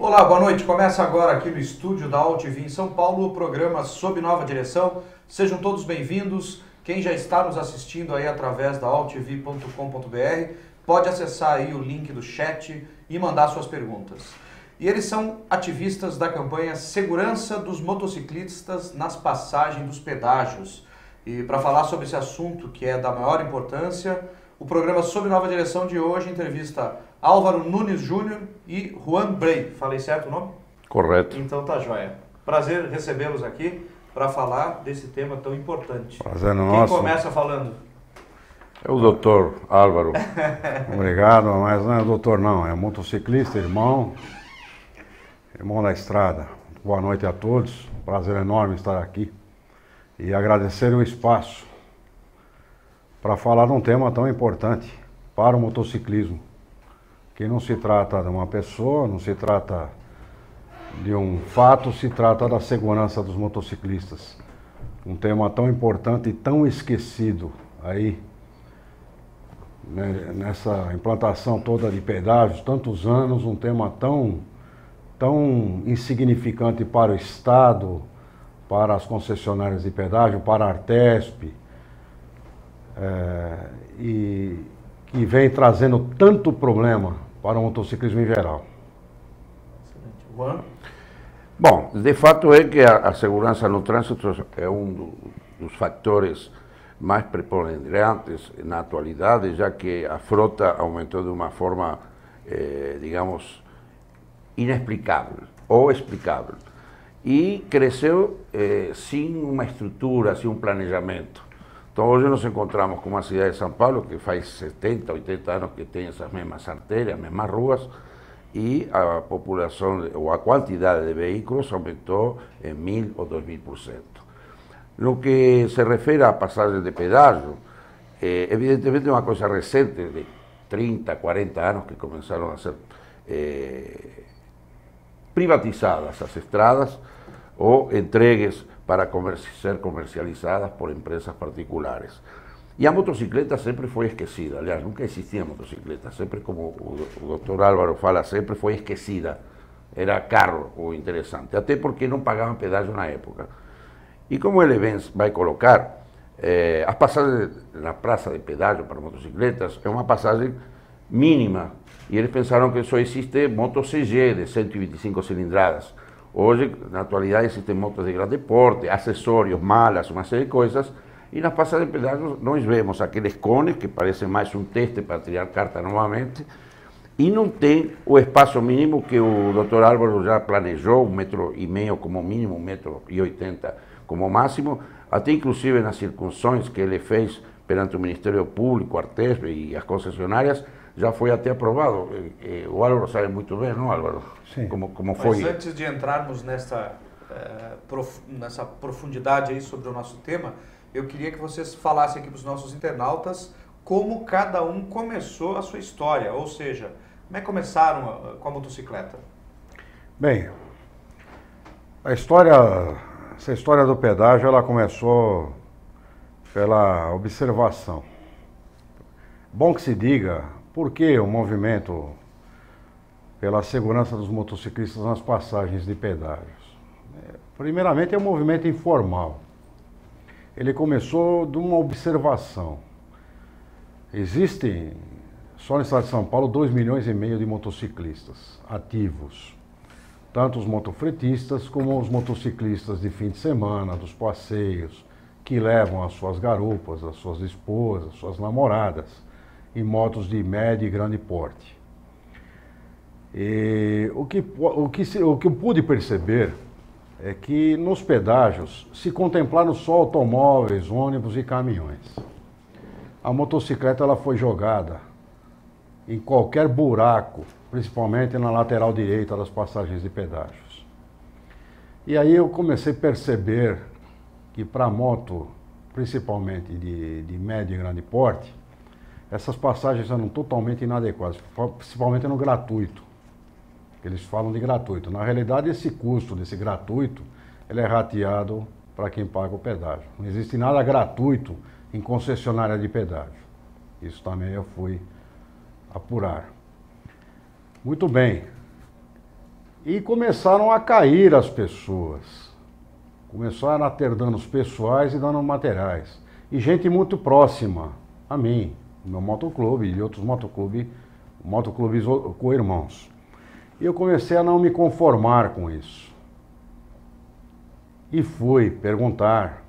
Olá, boa noite. Começa agora aqui no estúdio da AltV em São Paulo o programa Sob Nova Direção. Sejam todos bem-vindos. Quem já está nos assistindo aí através da altv.com.br pode acessar aí o link do chat e mandar suas perguntas. E eles são ativistas da campanha Segurança dos Motociclistas nas Passagens dos Pedágios. E para falar sobre esse assunto que é da maior importância, o programa Sob Nova Direção de hoje entrevista Álvaro Nunes Júnior e Juan Bray. Falei certo o nome? Correto. Então tá joia. Prazer recebê-los aqui para falar desse tema tão importante. Prazer no Quem nosso. começa falando? É o doutor Álvaro. Obrigado, mas não é doutor não, é motociclista, irmão da estrada. Boa noite a todos, prazer enorme estar aqui e agradecer o espaço para falar de um tema tão importante para o motociclismo, que não se trata de uma pessoa, não se trata de um fato, se trata da segurança dos motociclistas. Um tema tão importante e tão esquecido aí, né, nessa implantação toda de pedágios, tantos anos, um tema tão insignificante para o Estado, para as concessionárias de pedágio, para a Artesp, e que vem trazendo tanto problema para o motociclismo em geral. Excelente. Juan? Bom, de fato é que a segurança no trânsito é um dos fatores mais preponderantes na atualidade, já que a frota aumentou de uma forma, digamos, inexplicável ou explicável. E cresceu sem uma estrutura, sem um planejamento. Então hoje nos encontramos com uma cidade de São Paulo que faz 70, 80 anos que tem essas mesmas artérias, mesmas ruas, e a população ou a quantidade de veículos aumentou em 1000 ou 2000%. No que se refere a passagem de pedágio, evidentemente é uma coisa recente, de 30, 40 anos que começaram a ser privatizadas as estradas ou entregues para ser comercializadas por empresas particulares. E a motocicleta sempre foi esquecida, aliás, nunca existia motocicleta, sempre, como o doutor Álvaro fala, sempre foi esquecida. Era carro o interessante, até porque não pagavam pedágio na época. E como ele vai colocar, as passagens na praça de pedágio para motocicletas é uma passagem mínima, e eles pensaram que só existe moto CG de 125 cilindradas. Hoje, na atualidade, existem motos de grande porte, acessórios, malas, uma série de coisas, e nas passagens de pedágio nós vemos aqueles cones que parecem mais um teste para tirar carta novamente, e não tem o espaço mínimo que o Dr. Álvaro já planejou, 1,5 metro como mínimo, 1,80 m como máximo, até inclusive nas circunções que ele fez perante o Ministério Público, Artesp e as concessionárias, já foi até aprovado. O Álvaro sabe muito bem, não, Álvaro? Sim. Como foi? Mas antes de entrarmos nessa profundidade aí sobre o nosso tema, eu queria que vocês falassem aqui para os nossos internautas como cada um começou a sua história, ou seja, como é que começaram com a motocicleta? Bem, essa história do pedágio, ela começou pela observação. Bom que se diga, por que o movimento pela segurança dos motociclistas nas passagens de pedágios? Primeiramente, é um movimento informal. Ele começou de uma observação. Existem, só no estado de São Paulo, 2,5 milhões de motociclistas ativos. Tanto os motofretistas como os motociclistas de fim de semana, dos passeios, que levam as suas garupas, as suas esposas, as suas namoradas, em motos de médio e grande porte. E o que eu pude perceber é que nos pedágios se contemplaram só automóveis, ônibus e caminhões. A motocicleta ela foi jogada em qualquer buraco, principalmente na lateral direita das passagens de pedágios. E aí eu comecei a perceber que para moto, principalmente de médio e grande porte, essas passagens eram totalmente inadequadas, principalmente no gratuito. Eles falam de gratuito. Na realidade, esse custo desse gratuito, ele é rateado para quem paga o pedágio. Não existe nada gratuito em concessionária de pedágio. Isso também eu fui apurar. Muito bem. E começaram a cair as pessoas. Começaram a ter danos pessoais e danos materiais. E gente muito próxima a mim, no meu motoclube e outros motoclubes co-irmãos. E eu comecei a não me conformar com isso. E fui perguntar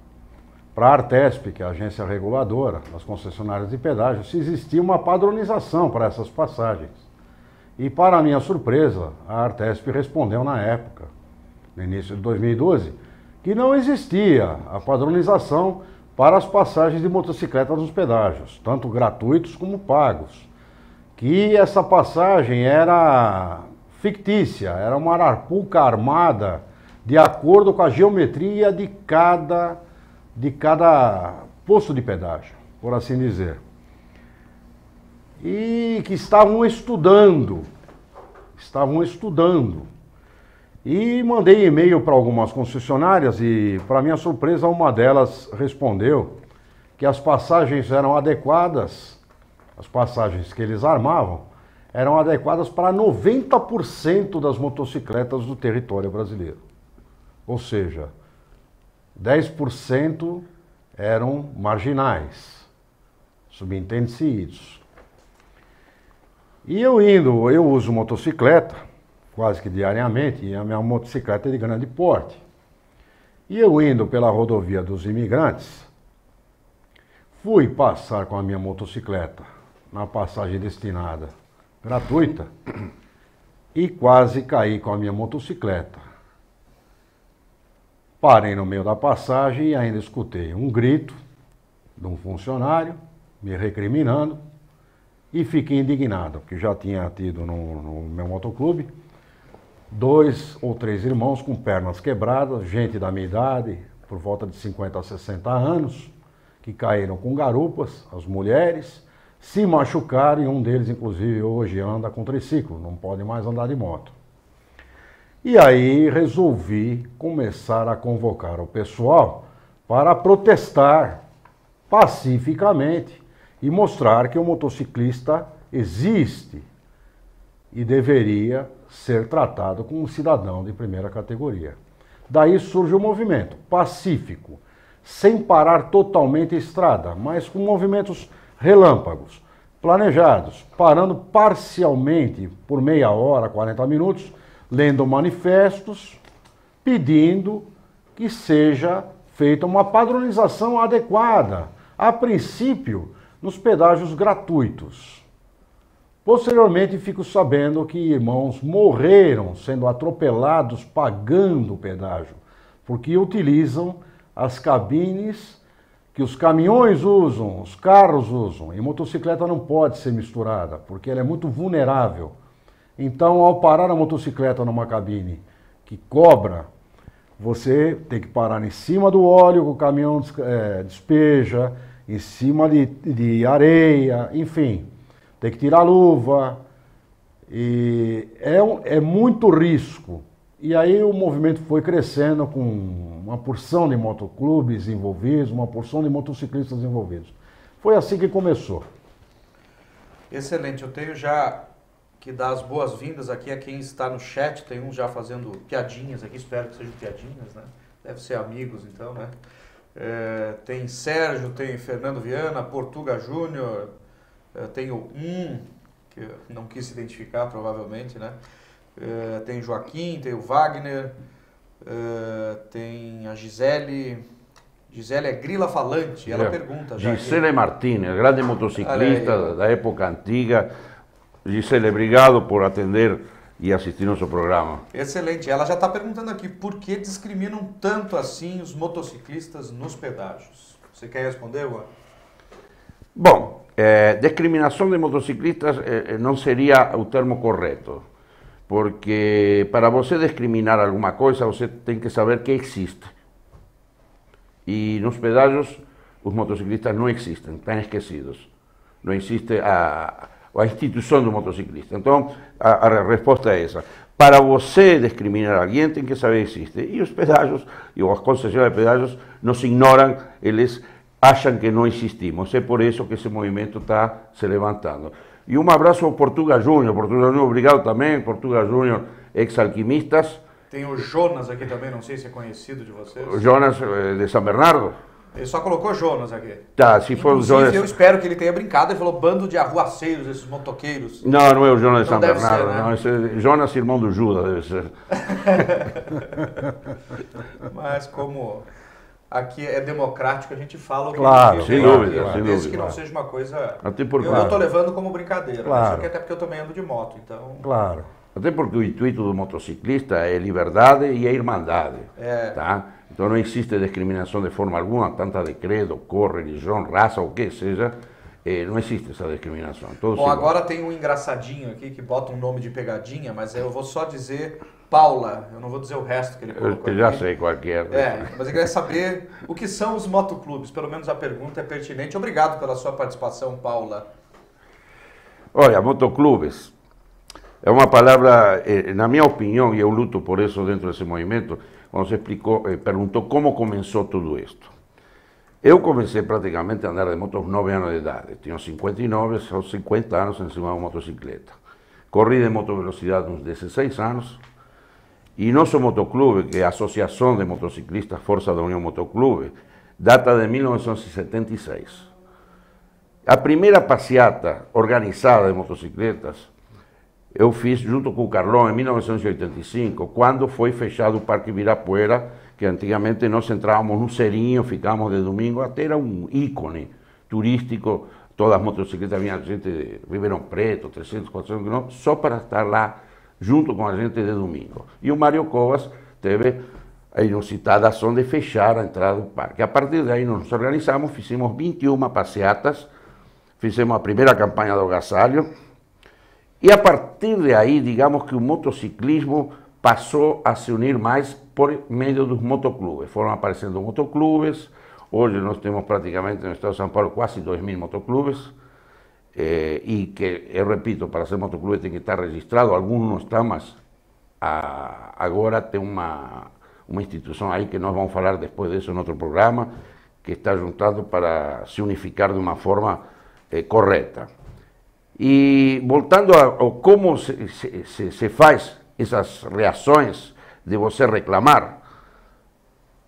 para a Artesp, que é a agência reguladora das concessionárias de pedágio, se existia uma padronização para essas passagens. E, para minha surpresa, a Artesp respondeu na época, no início de 2012, que não existia a padronização para as passagens de motocicleta nos pedágios, tanto gratuitos como pagos. Que essa passagem era fictícia, era uma arapuca armada de acordo com a geometria de cada posto de pedágio, por assim dizer. E que estavam estudando. E mandei e-mail para algumas concessionárias e, para minha surpresa, uma delas respondeu que as passagens eram adequadas, as passagens que eles armavam, eram adequadas para 90% das motocicletas do território brasileiro. Ou seja, 10% eram marginais, subentende-se isso. E eu uso motocicleta quase que diariamente, e a minha motocicleta é de grande porte. E eu indo pela rodovia dos Imigrantes, fui passar com a minha motocicleta na passagem destinada gratuita e quase caí com a minha motocicleta. Parei no meio da passagem e ainda escutei um grito de um funcionário me recriminando e fiquei indignado, porque já tinha tido no meu motoclube 2 ou 3 irmãos com pernas quebradas, gente da minha idade, por volta de 50 a 60 anos, que caíram com garupas, as mulheres, se machucaram e um deles, inclusive, hoje anda com triciclo, não pode mais andar de moto. E aí resolvi começar a convocar o pessoal para protestar pacificamente e mostrar que o motociclista existe e deveria ser tratado como um cidadão de primeira categoria. Daí surge o movimento pacífico, sem parar totalmente a estrada, mas com movimentos relâmpagos, planejados, parando parcialmente por meia hora, 40 minutos, lendo manifestos, pedindo que seja feita uma padronização adequada, a princípio, nos pedágios gratuitos. Posteriormente, fico sabendo que irmãos morreram sendo atropelados pagando o pedágio, porque utilizam as cabines que os caminhões usam, os carros usam, e motocicleta não pode ser misturada, porque ela é muito vulnerável. Então, ao parar a motocicleta numa cabine que cobra, você tem que parar em cima do óleo que o caminhão despeja, em cima de areia, enfim. Tem que tirar a luva, e é muito risco. E aí o movimento foi crescendo com uma porção de motoclubes envolvidos, uma porção de motociclistas envolvidos. Foi assim que começou. Excelente, eu tenho já que dar as boas-vindas aqui a quem está no chat, tem uns já fazendo piadinhas aqui, espero que sejam piadinhas, né? Deve ser amigos então, né? Tem Sérgio, tem Fernando Viana, Portuga Júnior, tem o que não quis se identificar provavelmente, né? Tem Joaquim, tem o Wagner, tem a Gisele é Grila Falante, ela pergunta já. Gisele Martínez, grande motociclista da época antiga. Gisele, obrigado por atender e assistir nosso programa. Excelente. Ela já está perguntando aqui, por que discriminam tanto assim os motociclistas nos pedágios? Você quer responder, Juan? Bom, discriminação de motociclistas não seria o termo correto, porque para você discriminar alguma coisa, você tem que saber que existe. E nos pedágios, os motociclistas não existem, estão esquecidos. Não existe a instituição do motociclista. Então, a resposta é essa. Para você discriminar alguém, tem que saber que existe. E os pedágios, e as concessionárias de pedágios, nos ignoram, eles acham que não existimos. É por isso que esse movimento está se levantando. E um abraço ao Portuga Júnior. Portuga Júnior, obrigado também. Portuga Júnior, ex-alquimistas. Tem o Jonas aqui também, não sei se é conhecido de vocês. O Jonas de São Bernardo? Ele só colocou Jonas aqui. Tá, se for o Jonas... eu espero que ele tenha brincado. Ele falou bando de arruaceiros, esses motoqueiros. Não, não é o Jonas de São Não deve Bernardo, ser, né? não. Esse é Jonas, irmão do Judas, deve ser. Mas como aqui é democrático, a gente fala o que Claro, ele sem viu, dúvida, né? sem Desde dúvida. que não seja uma coisa... Até porque- eu tô levando como brincadeira, Claro. né? Só que até porque eu também ando de moto, então... Claro. Até porque o intuito do motociclista é liberdade e é irmandade. É. Tá? Então não existe discriminação de forma alguma, tanto de credo, cor, religião, raça, ou o que seja, não existe essa discriminação. Todos Bom, iguais. agora tem um engraçadinho aqui que bota um nome de pegadinha, mas eu vou só dizer Paula, eu não vou dizer o resto que ele colocou Eu já aqui. sei qual que é. Mas eu queria saber o que são os motoclubes, pelo menos a pergunta é pertinente. Obrigado pela sua participação, Paula. Olha, motoclubes é uma palavra, na minha opinião, e eu luto por isso dentro desse movimento, quando você explicou, perguntou como começou tudo isto. Eu comecei praticamente a andar de moto aos 9 anos de idade. Tinha 59, aos 50 anos em cima de uma motocicleta. Corri de motovelocidade uns 16 anos. E nosso motoclube, que é a Associação de Motociclistas Força da União Motoclube, data de 1976. A primeira passeata organizada de motocicletas eu fiz junto com o Carlão em 1985, quando foi fechado o Parque Ibirapuera, que antigamente nós entrávamos no Serinho, ficávamos de domingo, até era um ícone turístico, todas as motocicletas, vinha gente de Ribeirão Preto, 300, 400 quilômetros, só para estar lá junto com a gente de domingo. E o Mário Covas teve a inusitada ação de fechar a entrada do parque. A partir daí nós nos organizamos, fizemos 21 passeatas, fizemos a primeira campanha do agasalho, e a partir de aí, digamos que o motociclismo passou a se unir mais por meio dos motoclubes. Foram aparecendo motoclubes, hoje nós temos praticamente no estado de São Paulo quase 2.000 motoclubes, e que, eu repito, para ser motoclube tem que estar registrado, alguns não estão, mas agora tem uma instituição aí que nós vamos falar depois disso em outro programa, que está juntando para se unificar de uma forma correta. E voltando a como se faz essas reações de você reclamar,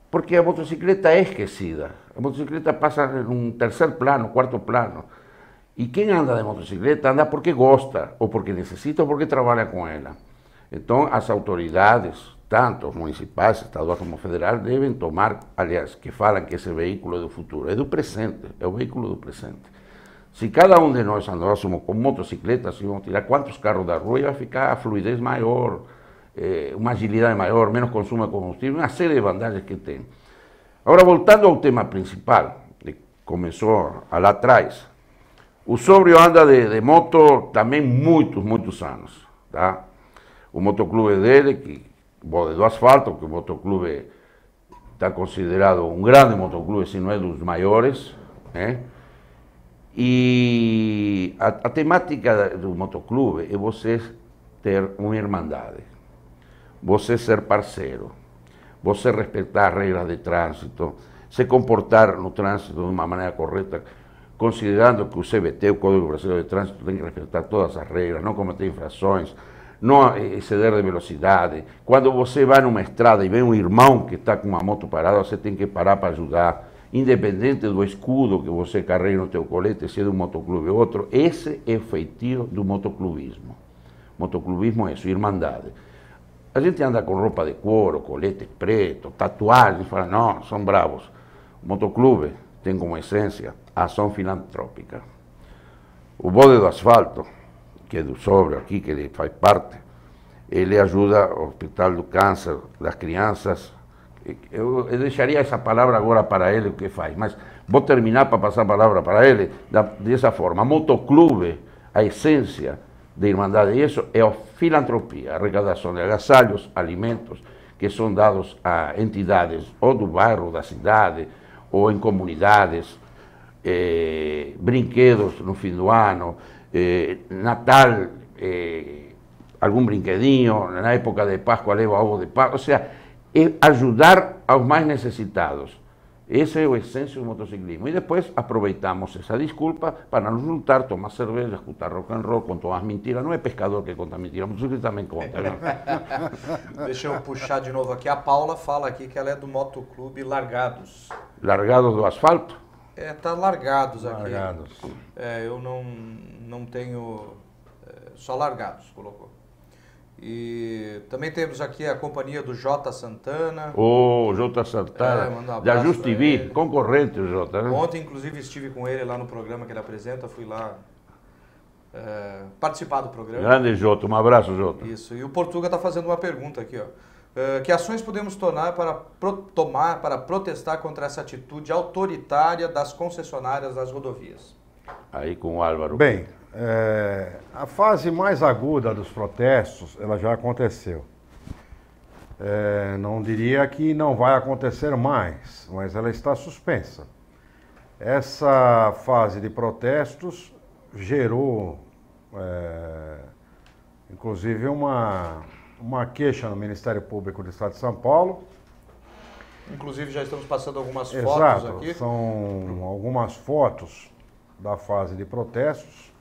porque a motocicleta é esquecida. A motocicleta passa num terceiro plano, quarto plano. E quem anda de motocicleta anda porque gosta, ou porque necessita, ou porque trabalha com ela. Então, as autoridades, tanto municipais, estaduais como federais, devem tomar, aliás, que falam que esse veículo é do futuro, é do presente, é o veículo do presente. Se cada um de nós andássemos com motocicletas, íamos tirar quantos carros da rua, ia ficar a fluidez maior, uma agilidade maior, menos consumo de combustível, uma série de vantagens que tem. Agora, voltando ao tema principal, que começou lá atrás, o Sóbrio anda de moto também muitos anos. Tá? O motoclube dele, que Bode do Asfalto, que o motoclube está considerado um grande motoclube, se não é dos maiores, né? E a temática do motoclube é você ter uma irmandade, você ser parceiro, você respeitar as regras de trânsito, se comportar no trânsito de uma maneira correta, considerando que o CBT, o Código Brasileiro de Trânsito, tem que respeitar todas as regras, não cometer infrações, não exceder de velocidade. Quando você vai numa estrada e vê um irmão que está com uma moto parada, você tem que parar para ajudar. Independente do escudo que você carrega no teu colete, se é de um motoclube ou outro, esse é o feitio do motoclubismo. Motoclubismo é isso, irmandade. A gente anda com roupa de couro, colete preto, tatuagens, fala, não, são bravos. O motoclube tem como essência a ação filantrópica. O Bode do Asfalto, que é do Sóbrio aqui, que ele faz parte, ele ajuda o Hospital do Câncer das Crianças. Eu deixaria essa palavra agora para ele, o que faz, mas vou terminar para passar a palavra para ele dessa forma. Motoclube, a essência de irmandade, e isso é a filantropia, a arrecadação de agasalhos, alimentos, que são dados a entidades ou do bairro, da cidade, ou em comunidades, brinquedos no fim do ano, Natal, algum brinquedinho, na época de Páscoa leva ovo de Páscoa, ou seja, é ajudar aos mais necessitados. Esse é o essêncio do motociclismo. E depois aproveitamos essa desculpa para nos juntar, tomar cerveja, escutar rock and roll, contar umas mentiras. Não é pescador que conta mentiras, o motociclista também conta. Deixa eu puxar de novo aqui. A Paula fala aqui que ela é do Motoclube Largados. Largados do asfalto? Tá Largados aqui. Largados. Eu não tenho... só Largados, colocou. E também temos aqui a companhia do J. Santana. Ô, J. Santana, manda um da abraço Justivi, pra ele. concorrente o J, né? Ontem, inclusive, estive com ele lá no programa que ele apresenta, fui lá participar do programa. Grande Jota, um abraço, Jota. Isso, e o Portuga está fazendo uma pergunta aqui, ó. Que ações podemos tomar para protestar contra essa atitude autoritária das concessionárias das rodovias? Aí com o Álvaro. Bem, a fase mais aguda dos protestos, ela já aconteceu. Não diria que não vai acontecer mais, mas ela está suspensa. Essa fase de protestos gerou, inclusive, uma queixa no Ministério Público do Estado de São Paulo. Inclusive já estamos passando algumas Exato, fotos aqui. são algumas fotos da fase de protestos,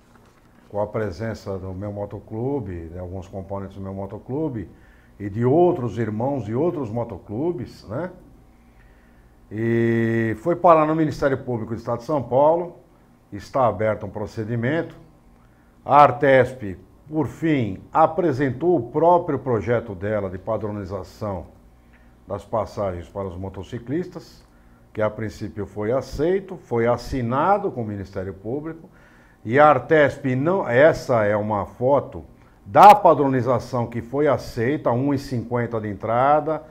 com a presença do meu motoclube, de alguns componentes do meu motoclube e de outros irmãos de outros motoclubes, né? E foi parar no Ministério Público do Estado de São Paulo, está aberto um procedimento. A Artesp, por fim, apresentou o próprio projeto dela de padronização das passagens para os motociclistas, que a princípio foi aceito, foi assinado com o Ministério Público, e a Artesp não, essa é uma foto da padronização que foi aceita, 1,50 de entrada,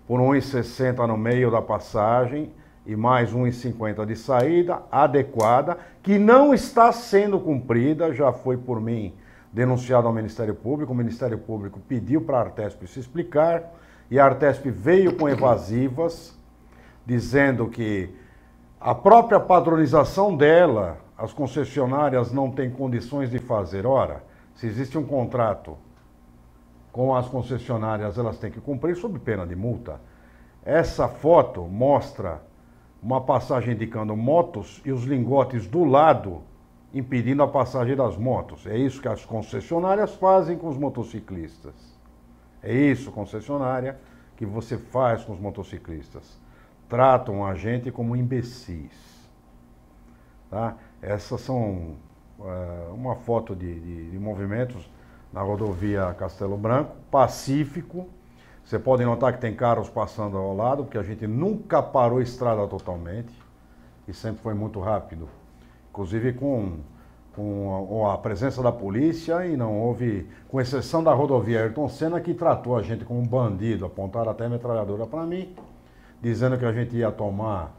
por 1,60 no meio da passagem e mais 1,50 de saída, adequada, que não está sendo cumprida, já foi por mim denunciado ao Ministério Público, o Ministério Público pediu para a Artesp se explicar, e a Artesp veio com evasivas, dizendo que a própria padronização dela, as concessionárias não têm condições de fazer. Ora, se existe um contrato com as concessionárias, elas têm que cumprir sob pena de multa. Essa foto mostra uma passagem indicando motos e os lingotes do lado, impedindo a passagem das motos. É isso que as concessionárias fazem com os motociclistas. É isso, concessionária, que você faz com os motociclistas. Tratam a gente como imbecis. Tá? Essas são uma foto de movimentos na rodovia Castelo Branco, pacífico. Você pode notar que tem carros passando ao lado, porque a gente nunca parou a estrada totalmente, e sempre foi muito rápido. Inclusive com a presença da polícia, e não houve, com exceção da rodovia Ayrton Senna, que tratou a gente como um bandido, apontaram até a metralhadora para mim, dizendo que a gente ia tomar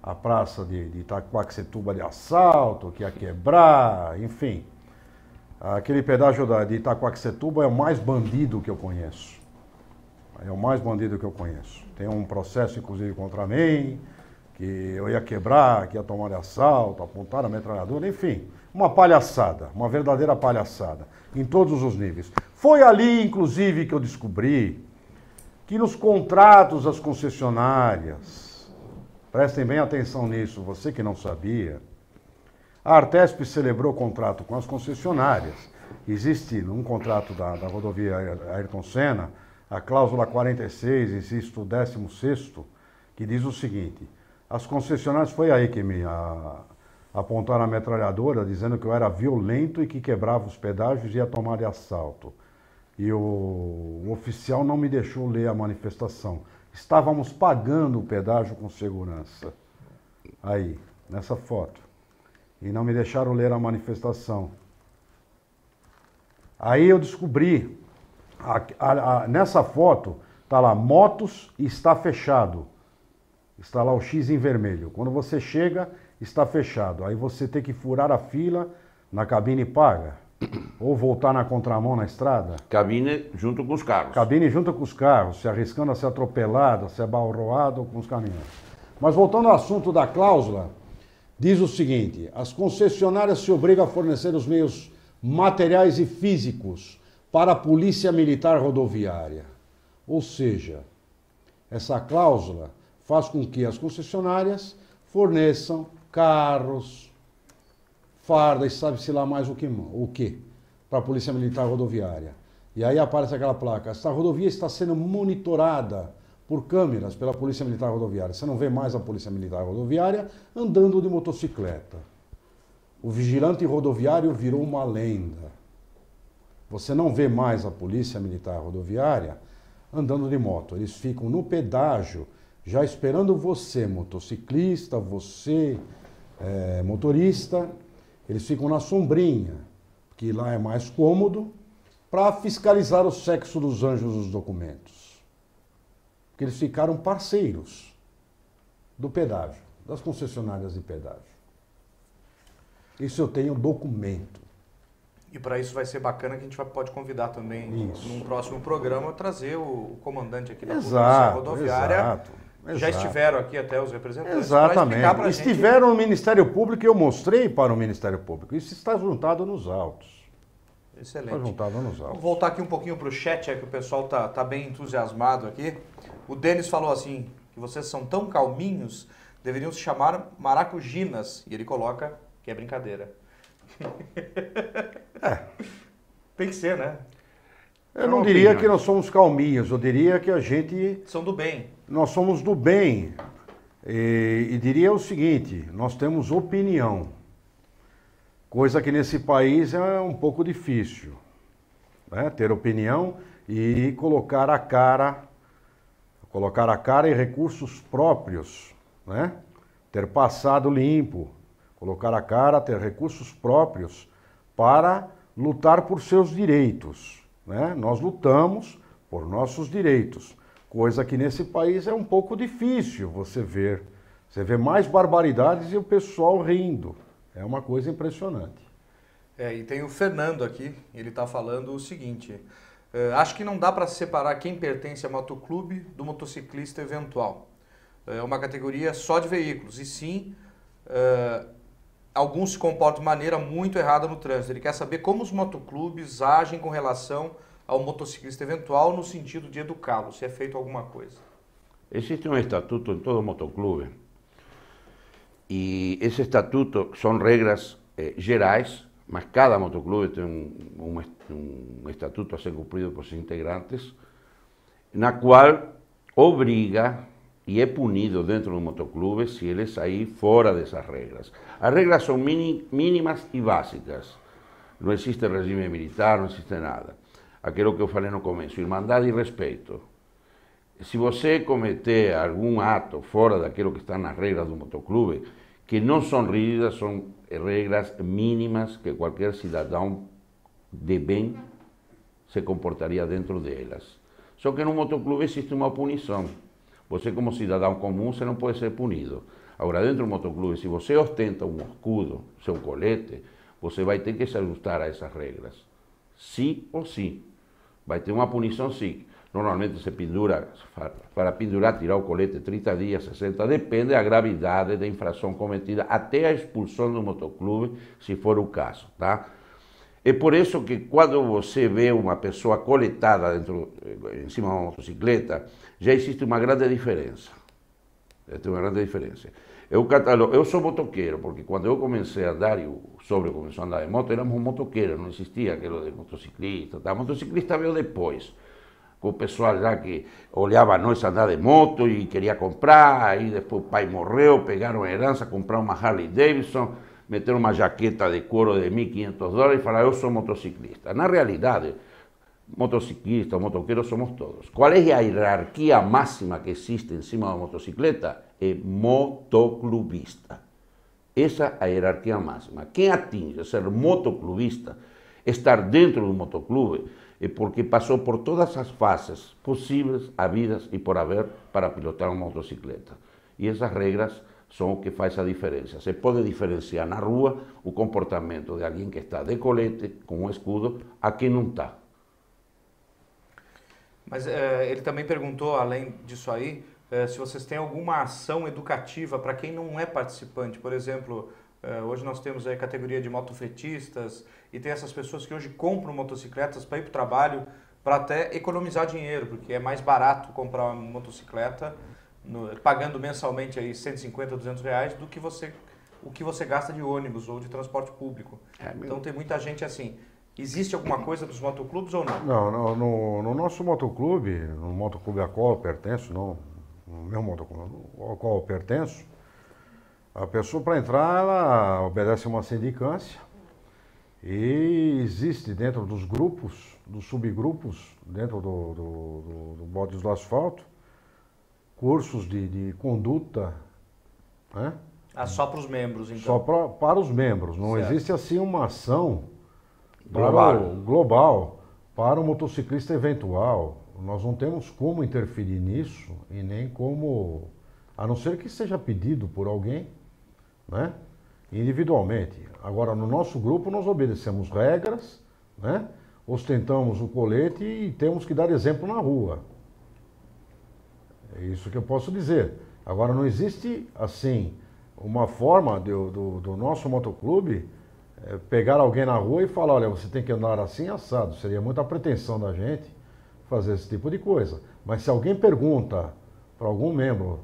a praça de Itaquaquecetuba de assalto, que ia quebrar, enfim. Aquele pedágio de Itaquaquecetuba é o mais bandido que eu conheço. É o mais bandido que eu conheço. Tem um processo, inclusive, contra mim, que eu ia quebrar, que ia tomar de assalto, apontar a metralhadora, enfim. Uma palhaçada, uma verdadeira palhaçada, em todos os níveis. Foi ali, inclusive, que eu descobri que nos contratos das concessionárias, prestem bem atenção nisso, você que não sabia, a Artesp celebrou contrato com as concessionárias. Existe um contrato da rodovia Ayrton Senna, a cláusula 46, existe o 16º, que diz o seguinte: as concessionárias, foi aí que me apontaram a metralhadora, dizendo que eu era violento e que quebrava os pedágios e ia tomar de assalto. E o oficial não me deixou ler a manifestação. Estávamos pagando o pedágio com segurança. Aí, nessa foto. E não me deixaram ler a manifestação. Aí eu descobri, nessa foto, está lá, motos e está fechado. Está lá o X em vermelho. Quando você chega, está fechado. Aí você tem que furar a fila na cabine paga. Ou voltar na contramão na estrada. Cabine junto com os carros. Cabine junto com os carros, se arriscando a ser atropelado, a ser abalroado com os caminhões. Mas voltando ao assunto da cláusula, diz o seguinte: as concessionárias se obrigam a fornecer os meios materiais e físicos para a Polícia Militar Rodoviária. Ou seja, essa cláusula faz com que as concessionárias forneçam carros, fardas, sabe-se lá mais o que para a Polícia Militar Rodoviária. E aí aparece aquela placa: esta rodovia está sendo monitorada por câmeras pela Polícia Militar Rodoviária. Você não vê mais a Polícia Militar Rodoviária andando de motocicleta. O vigilante rodoviário virou uma lenda. Você não vê mais a Polícia Militar Rodoviária andando de moto. Eles ficam no pedágio, já esperando você, motociclista, você, motorista. Eles ficam na sombrinha, que lá é mais cômodo, para fiscalizar o sexo dos anjos dos documentos. Porque eles ficaram parceiros do pedágio, das concessionárias de pedágio. Isso eu tenho documento. E para isso vai ser bacana que a gente pode convidar também, num próximo programa, trazer o comandante aqui da Polícia Rodoviária. Exato. Já estiveram aqui até os representantes. Exatamente. Estiveram no Ministério Público e eu mostrei para o Ministério Público. Isso está juntado nos autos. Excelente. Está juntado nos autos. Vamos voltar aqui um pouquinho para o chat, que o pessoal tá bem entusiasmado aqui. O Denis falou assim, que vocês são tão calminhos, deveriam se chamar maracujinas. E ele coloca que é brincadeira. Tem que ser, né? Eu não diria que nós somos calminhos, eu diria que a gente... São do bem. Nós somos do bem. E diria o seguinte, nós temos opinião. Coisa que nesse país é um pouco difícil. Né? Ter opinião e colocar a cara em recursos próprios. Né? Ter passado limpo. Colocar a cara, ter recursos próprios para lutar por seus direitos. Né? Nós lutamos por nossos direitos, coisa que nesse país é um pouco difícil você ver. Você vê mais barbaridades e o pessoal rindo. É uma coisa impressionante. E tem o Fernando aqui, ele está falando o seguinte: acho que não dá para separar quem pertence a motoclube do motociclista eventual. É uma categoria só de veículos, e sim... alguns se comportam de maneira muito errada no trânsito. Ele quer saber como os motoclubes agem com relação ao motociclista eventual no sentido de educá-lo, se é feito alguma coisa. Existe um estatuto em todo motoclube e esse estatuto são regras gerais, mas cada motoclube tem um estatuto a ser cumprido por seus integrantes, na qual obriga e é punido dentro do motoclube se ele sair fora dessas regras. As regras são mínimas e básicas. Não existe regime militar, não existe nada. Aquilo que eu falei no começo, irmandade e respeito. Se você cometer algum ato fora daquilo que está nas regras do motoclube, que não são rígidas, são regras mínimas que qualquer cidadão de bem se comportaria dentro delas. Só que no motoclube existe uma punição. Você, como cidadão comum, você não pode ser punido. Agora, dentro do motoclube, se você ostenta um escudo, seu colete, você vai ter que se ajustar a essas regras. Sim ou sim. Vai ter uma punição, sim. Normalmente se pendura, para pendurar, tirar o colete 30 dias, 60, depende da gravidade da infração cometida, até a expulsão do motoclube, se for o caso, tá? É por isso que quando você vê uma pessoa coletada em cima de uma motocicleta, já existe uma grande diferença. Tem uma grande diferença. Eu sou motoqueiro, porque quando eu comecei a andar e o Sobre começou a andar de moto, éramos motoqueiros, não existia aquilo de motociclista. A motociclista veio depois, com o pessoal já que olhava nós andar de moto e queria comprar, aí depois o pai morreu, pegaram a herança, compraram uma Harley Davidson, meteram uma jaqueta de couro de $1.500 e falaram, eu sou motociclista. Na realidade, motociclista, motoqueiro somos todos. Qual é a hierarquia máxima que existe em cima da motocicleta? É motoclubista. Essa é a hierarquia máxima. Quem atinge ser motoclubista, estar dentro do motoclube, é porque passou por todas as fases possíveis, havidas e por haver para pilotar uma motocicleta. E essas regras são o que faz a diferença. Você pode diferenciar na rua o comportamento de alguém que está de colete, com um escudo, a quem não está. Mas ele também perguntou, além disso aí, se vocês têm alguma ação educativa para quem não é participante. Por exemplo, hoje nós temos a categoria de motofretistas e tem essas pessoas que hoje compram motocicletas para ir para o trabalho, para até economizar dinheiro, porque é mais barato comprar uma motocicleta pagando mensalmente aí 150, 200 reais do que o que você gasta de ônibus ou de transporte público. Então tem muita gente assim. Existe alguma coisa dos motoclubes ou não? Não, no nosso motoclube, no motoclube a qual eu pertenço, não, no meu motoclube ao qual eu pertenço, a pessoa para entrar, ela obedece uma sindicância e existe dentro dos grupos, dos subgrupos, dentro do Bodes do Asfalto, cursos de conduta, né? Só para os membros, então? Só para os membros, não Certo. existe assim uma ação Global. para o motociclista eventual. Nós não temos como interferir nisso e nem como, a não ser que seja pedido por alguém, né? Individualmente. Agora, no nosso grupo, nós obedecemos regras, né? Ostentamos o colete e temos que dar exemplo na rua. É isso que eu posso dizer. Agora, não existe, assim, uma forma do nosso motoclube pegar alguém na rua e falar, olha, você tem que andar assim assado. Seria muita pretensão da gente fazer esse tipo de coisa. Mas se alguém pergunta para algum membro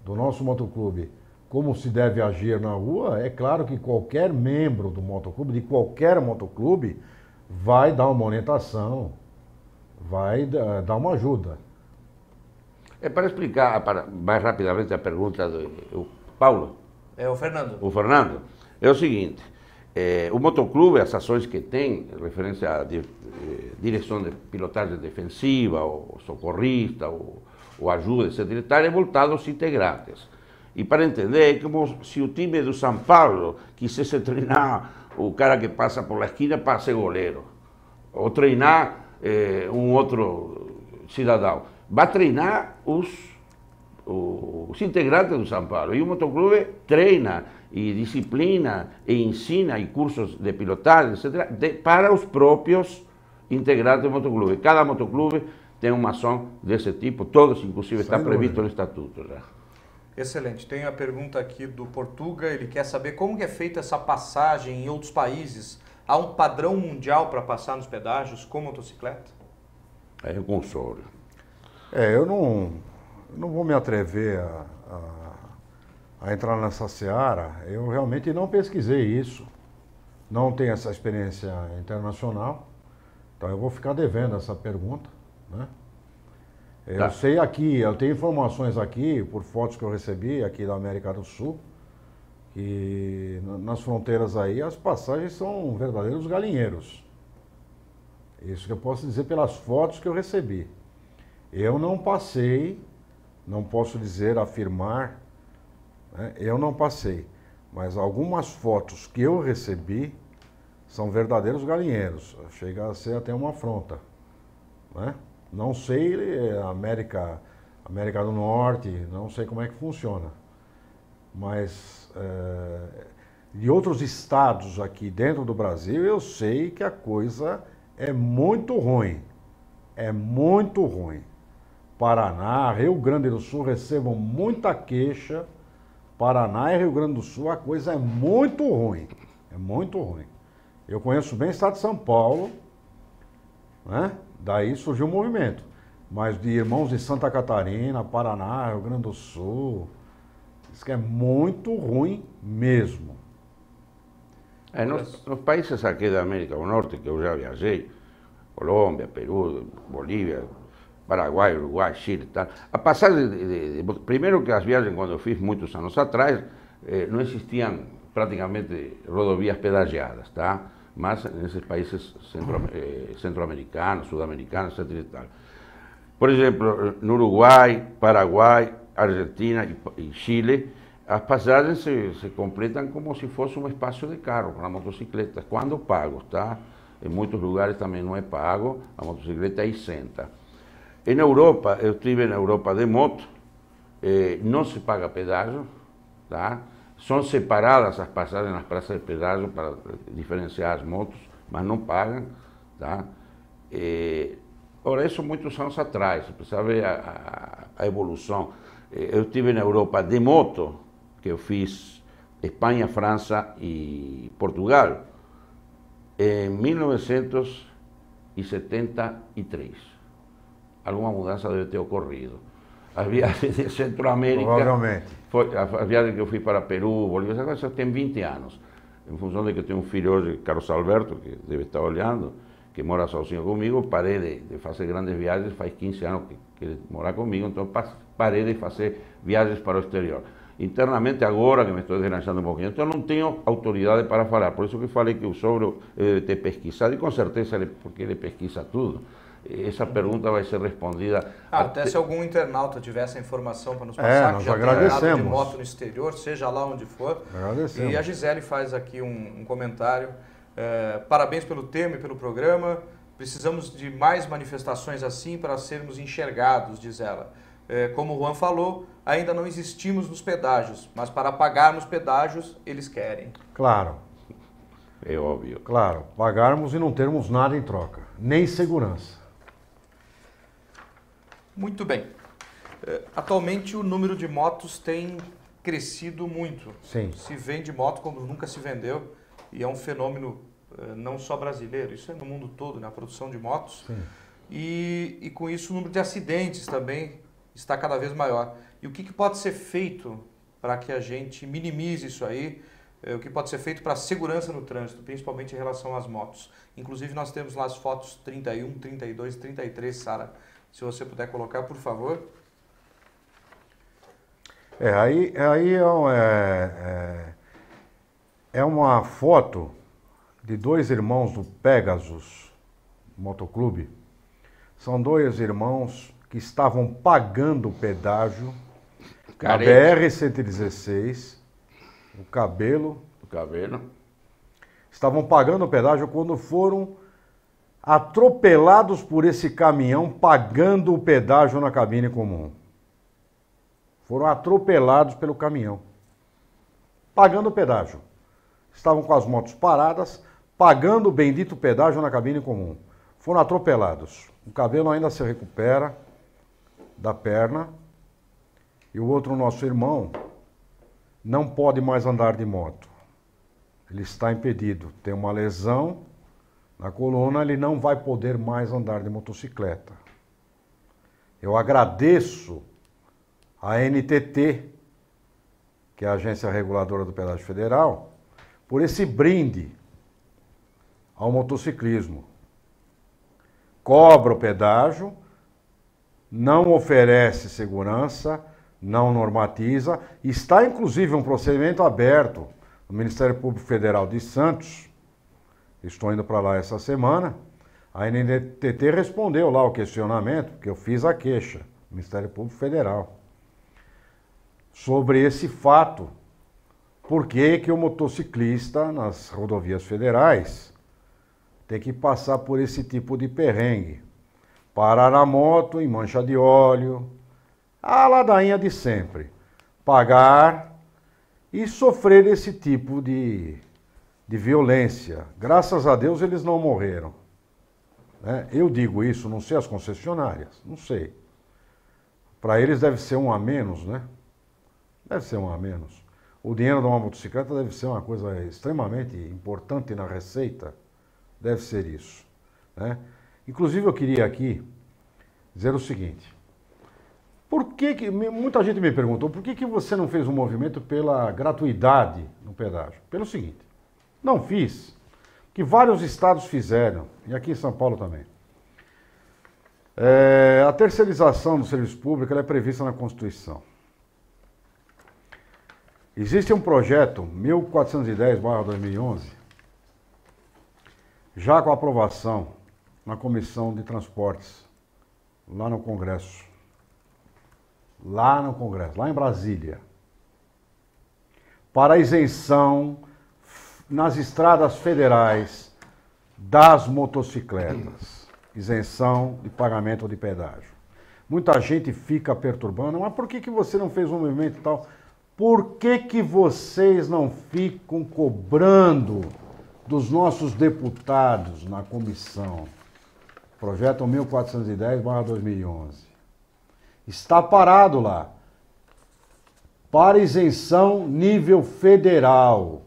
do nosso motoclube como se deve agir na rua, é claro que qualquer membro do motoclube, de qualquer motoclube, vai dar uma orientação, vai dar uma ajuda. Para explicar mais rapidamente a pergunta do Paulo. É o Fernando. O Fernando, é o seguinte, o motoclube, as ações que tem, referência à direção de pilotagem defensiva, ou socorrista, ou ajuda, etc., é voltado aos integrantes. E para entender, é como se o time do São Paulo quisesse treinar o cara que passa por la esquina para ser goleiro, ou treinar um outro cidadão. Vai treinar os integrantes do São Paulo. E o motoclube treina e disciplina e ensina e cursos de pilotagem, etc., para os próprios integrantes do motoclube. Cada motoclube tem uma ação desse tipo, todos, inclusive, está previsto no estatuto já. Excelente. Tem a pergunta aqui do Portuga, ele quer saber como que é feita essa passagem em outros países. Há um padrão mundial para passar nos pedágios com motocicleta? É o consórcio. Eu não vou me atrever a entrar nessa seara. Eu realmente não pesquisei isso. Não tenho essa experiência internacional. Então eu vou ficar devendo essa pergunta, né? Eu sei aqui, eu tenho informações aqui, por fotos que eu recebi aqui da América do Sul, que nas fronteiras aí as passagens são verdadeiros galinheiros. Isso que eu posso dizer pelas fotos que eu recebi. Eu não passei, não posso dizer, afirmar, né? Eu não passei, mas algumas fotos que eu recebi são verdadeiros galinheiros. Chega a ser até uma afronta, né? Não sei América do Norte, não sei como é que funciona. Mas de outros estados aqui dentro do Brasil, eu sei que a coisa é muito ruim. É muito ruim. Paraná, Rio Grande do Sul recebam muita queixa. Paraná e Rio Grande do Sul, a coisa é muito ruim. É muito ruim. Eu conheço bem o estado de São Paulo, né? Daí surgiu o movimento. Mas de irmãos de Santa Catarina, Paraná, Rio Grande do Sul, isso que é muito ruim mesmo. Nos países aqui da América do Norte, que eu já viajei, Colômbia, Peru, Bolívia, Paraguai, Uruguai, Chile e tal, a passagem primeiro que as viagens, quando eu fiz muitos anos atrás, não existiam praticamente rodovias pedagiadas, tá? Mas nesses países centro-americanos, sudamericanos, etc. e tal. Por exemplo, no Uruguai, Paraguai, Argentina e Chile, as passagens se completam como se fosse um espaço de carro para motocicletas, quando pagos, tá? Em muitos lugares também não é pago, a motocicleta é isenta. Em Europa, eu estive na Europa de moto, não se paga pedágio, tá? São separadas as passagens nas praças de pedágio para diferenciar as motos, mas não pagam, tá? Ora, isso muitos anos atrás, precisa ver a evolução. Eu estive na Europa de moto, que eu fiz Espanha, França e Portugal, em 1973. Alguma mudança deve ter ocorrido. as viagens de Centro-América. Provavelmente. Foi a viagem que eu fui para Peru, Bolívia, essa coisa tem 20 anos. Em função de que eu tenho um filho hoje, Carlos Alberto, que deve estar olhando, que mora sozinho comigo, parei de fazer grandes viagens, faz 15 anos que ele mora comigo, então parei de fazer viagens para o exterior. Internamente, agora que me estou deslanchando um pouquinho, então eu não tenho autoridade para falar, por isso que falei que o Sobro deve ter pesquisado, e com certeza, porque ele pesquisa tudo. Essa pergunta vai ser respondida. Até se algum internauta tiver essa informação para nos passar, nós que já agradecemos. tem andado de moto no exterior, seja lá onde for. Agradecemos. E a Gisele faz aqui um comentário. Parabéns pelo tema e pelo programa. Precisamos de mais manifestações assim para sermos enxergados, diz ela. Como o Juan falou, ainda não existimos nos pedágios, mas para pagarmos pedágios, eles querem. Claro. É óbvio. Claro, pagarmos e não termos nada em troca, nem segurança. Muito bem. Atualmente o número de motos tem crescido muito. Sim. Se vende moto como nunca se vendeu e é um fenômeno não só brasileiro, isso é no mundo todo, na produção de motos. Sim. E com isso o número de acidentes também está cada vez maior. E o que pode ser feito para que a gente minimize isso aí? O que pode ser feito para a segurança no trânsito, principalmente em relação às motos? Inclusive nós temos lá as fotos 31, 32, 33, Sara. Se você puder colocar, por favor. É uma foto de dois irmãos do Pegasus Motoclube. São dois irmãos que estavam pagando o pedágio na BR-116, o Cabelo. Estavam pagando o pedágio quando foram atropelados por esse caminhão pagando o pedágio na cabine comum. Foram atropelados pelo caminhão, pagando o pedágio. Estavam com as motos paradas, pagando o bendito pedágio na cabine comum. Foram atropelados. O Cabelo ainda se recupera da perna. E o outro, nosso irmão, não pode mais andar de moto. Ele está impedido. Tem uma lesão na coluna, ele não vai poder mais andar de motocicleta. Eu agradeço a NTT, que é a Agência Reguladora do Pedágio Federal, por esse brinde ao motociclismo. Cobra o pedágio, não oferece segurança, não normatiza. Está inclusive um procedimento aberto no Ministério Público Federal de Santos. Estou indo para lá essa semana. A NTT respondeu lá o questionamento, que eu fiz a queixa, Ministério Público Federal, sobre esse fato. Por que que o motociclista nas rodovias federais tem que passar por esse tipo de perrengue? Parar a moto em mancha de óleo, a ladainha de sempre. Pagar e sofrer esse tipo de violência. Graças a Deus eles não morreram. Eu digo isso, não sei as concessionárias, não sei. Para eles deve ser um a menos, né? Deve ser um a menos. O dinheiro de uma motocicleta deve ser uma coisa extremamente importante na receita. Deve ser isso, né? Inclusive eu queria aqui dizer o seguinte. Muita gente me perguntou, por que você não fez um movimento pela gratuidade no pedágio? Pelo seguinte, não fiz, que vários estados fizeram, e aqui em São Paulo também. A terceirização do serviço público ela é prevista na Constituição. Existe um projeto, 1410/2011, já com aprovação na Comissão de Transportes, lá no Congresso, lá em Brasília, para isenção nas estradas federais das motocicletas, isenção de pagamento de pedágio. Muita gente fica perturbando, mas por que você não fez um movimento e tal? Por que vocês não ficam cobrando dos nossos deputados na comissão? Projeto 1410/2011. Está parado lá. Para isenção nível federal.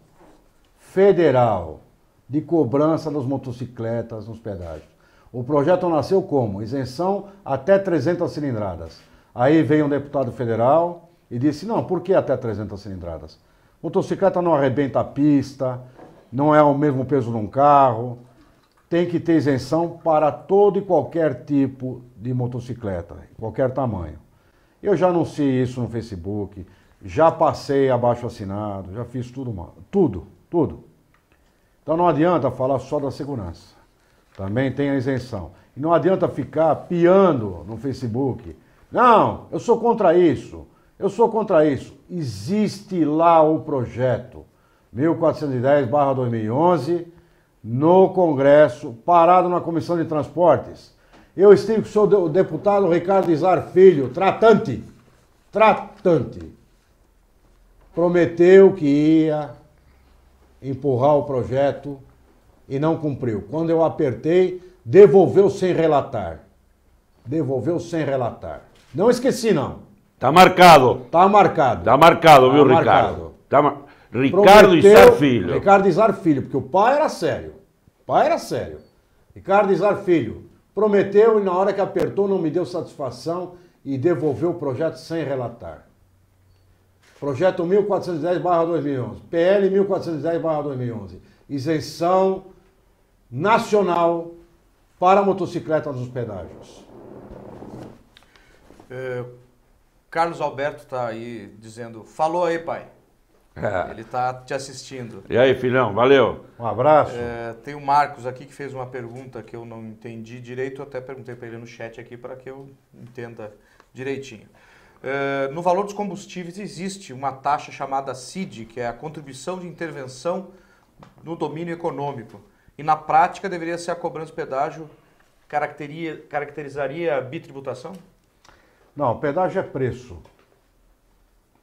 Federal. De cobrança das motocicletas nos pedágios. O projeto nasceu como? Isenção até 300 cilindradas. Aí veio um deputado federal e disse, não, por que até 300 cilindradas? Motocicleta não arrebenta a pista, não é o mesmo peso de um carro, tem que ter isenção para todo e qualquer tipo de motocicleta, qualquer tamanho. Eu já anunciei isso no Facebook, já passei abaixo assinado, já fiz tudo, tudo. Então não adianta falar só da segurança, também tem a isenção. E não adianta ficar piando no Facebook. Não, eu sou contra isso, eu sou contra isso. Existe lá o projeto 1410/2011 no Congresso, parado na Comissão de Transportes. Eu estive com o deputado Ricardo Izar Filho, tratante. Prometeu que ia empurrar o projeto e não cumpriu. Quando eu apertei, devolveu sem relatar. Não esqueci, não. Tá marcado. Tá marcado. Tá marcado, viu, Ricardo? Ricardo Izar Filho. Ricardo Izar Filho, porque o pai era sério. Ricardo Izar Filho prometeu e na hora que apertou não me deu satisfação e devolveu o projeto sem relatar. Projeto 1410/2011. PL 1410/2011. Isenção nacional para motocicleta nos pedágios. Carlos Alberto está aí dizendo, falou aí, pai. Ele está te assistindo. E aí, filhão, valeu. Um abraço. Tem o Marcos aqui que fez uma pergunta que eu não entendi direito, eu até perguntei para ele no chat aqui para que eu entenda direitinho. No valor dos combustíveis existe uma taxa chamada CID, que é a contribuição de intervenção no domínio econômico. E na prática deveria ser a cobrança de pedágio, caracterizaria a bitributação? Não, pedágio é preço.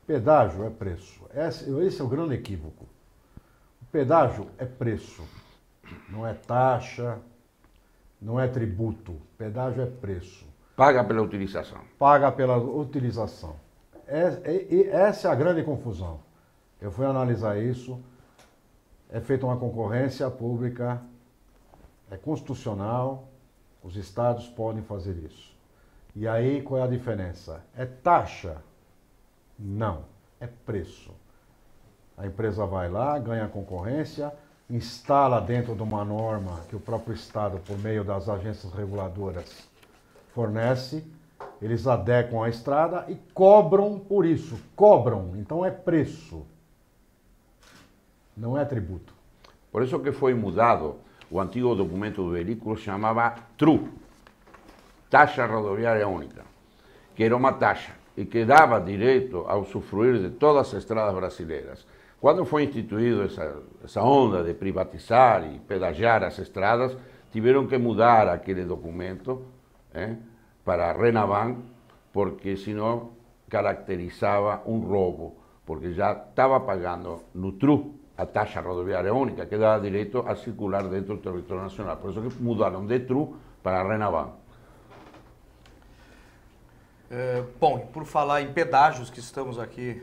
Pedágio é preço. Esse é o grande equívoco. O pedágio é preço. Não é taxa, não é tributo. Pedágio é preço. Paga pela utilização. Paga pela utilização. Essa é a grande confusão. Eu fui analisar isso. É feita uma concorrência pública, é constitucional, os estados podem fazer isso. E aí qual é a diferença? É taxa? Não, é preço. A empresa vai lá, ganha concorrência, instala dentro de uma norma que o próprio estado, por meio das agências reguladoras, fornece, eles adequam a estrada e cobram por isso. Cobram, então é preço. Não é tributo. Por isso que foi mudado, o antigo documento do veículo chamava TRU, Taxa Rodoviária Única, que era uma taxa e que dava direito a usufruir de todas as estradas brasileiras. Quando foi instituída essa onda de privatizar e pedagiar as estradas, tiveram que mudar aquele documento para a Renavan, porque senão caracterizava um roubo, porque já estava pagando no TRU a taxa rodoviária única, que dava direito a circular dentro do território nacional. Por isso que mudaram de TRU para a Renavan. Bom, por falar em pedágios, que estamos aqui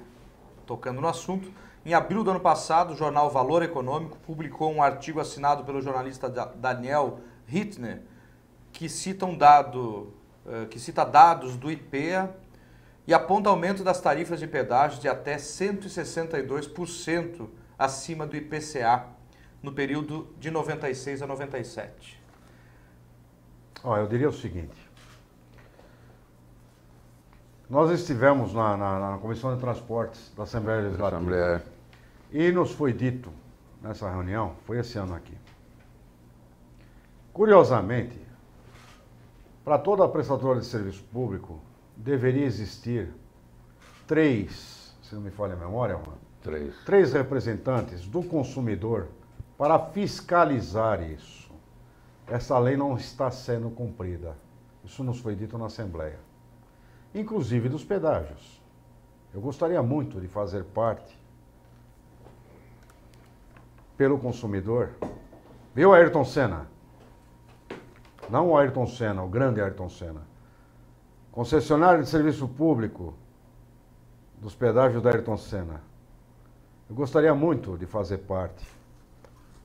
tocando no assunto, em abril do ano passado, o jornal Valor Econômico publicou um artigo assinado pelo jornalista Daniel Hittner, que cita dados do IPEA e aponta aumento das tarifas de pedágio de até 162% acima do IPCA no período de 96 a 97. Eu diria o seguinte. Nós estivemos na Comissão de Transportes da Assembleia Legislativa e nos foi dito nessa reunião, foi esse ano aqui, curiosamente, para toda prestadora de serviço público, deveria existir três, se não me falha a memória, três representantes do consumidor para fiscalizar isso. Essa lei não está sendo cumprida. Isso nos foi dito na Assembleia. Inclusive dos pedágios. Eu gostaria muito de fazer parte, pelo consumidor, viu, Ayrton Senna? Não o Ayrton Senna, o grande Ayrton Senna. Concessionário de serviço público dos pedágios da Ayrton Senna. Eu gostaria muito de fazer parte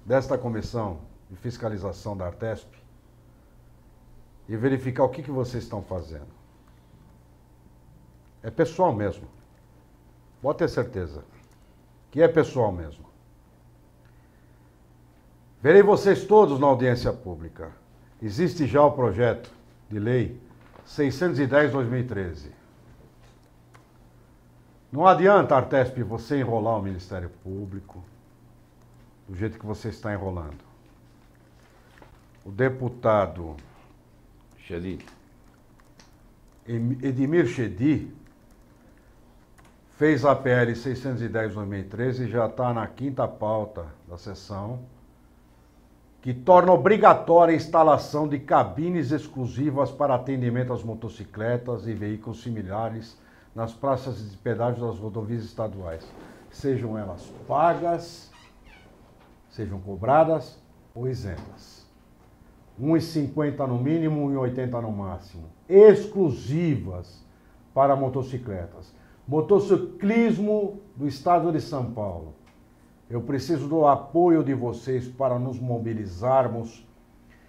desta comissão de fiscalização da Artesp e verificar o que vocês estão fazendo. É pessoal mesmo. Pode ter certeza que é pessoal mesmo. Verei vocês todos na audiência pública. Existe já o projeto de lei 610/2013. Não adianta, Artesp, você enrolar o Ministério Público do jeito que você está enrolando. O deputado Chedi. Edmir Chedi fez a PL 610/2013 e já está na 5ª pauta da sessão, que torna obrigatória a instalação de cabines exclusivas para atendimento às motocicletas e veículos similares nas praças de pedágio das rodovias estaduais, sejam elas pagas, sejam cobradas ou isentas. R$ 1,50 no mínimo e R$ 1,80 no máximo. Exclusivas para motocicletas. Motociclismo do estado de São Paulo. Eu preciso do apoio de vocês para nos mobilizarmos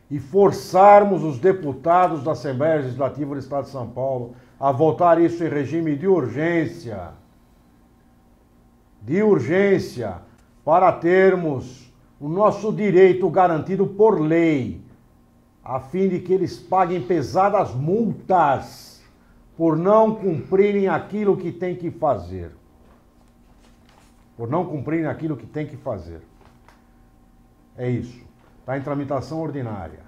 e forçarmos os deputados da Assembleia Legislativa do Estado de São Paulo a votar isso em regime de urgência. De urgência, para termos o nosso direito garantido por lei, a fim de que eles paguem pesadas multas por não cumprirem aquilo que tem que fazer. Por não cumprirem aquilo que tem que fazer. É isso. Está em tramitação ordinária.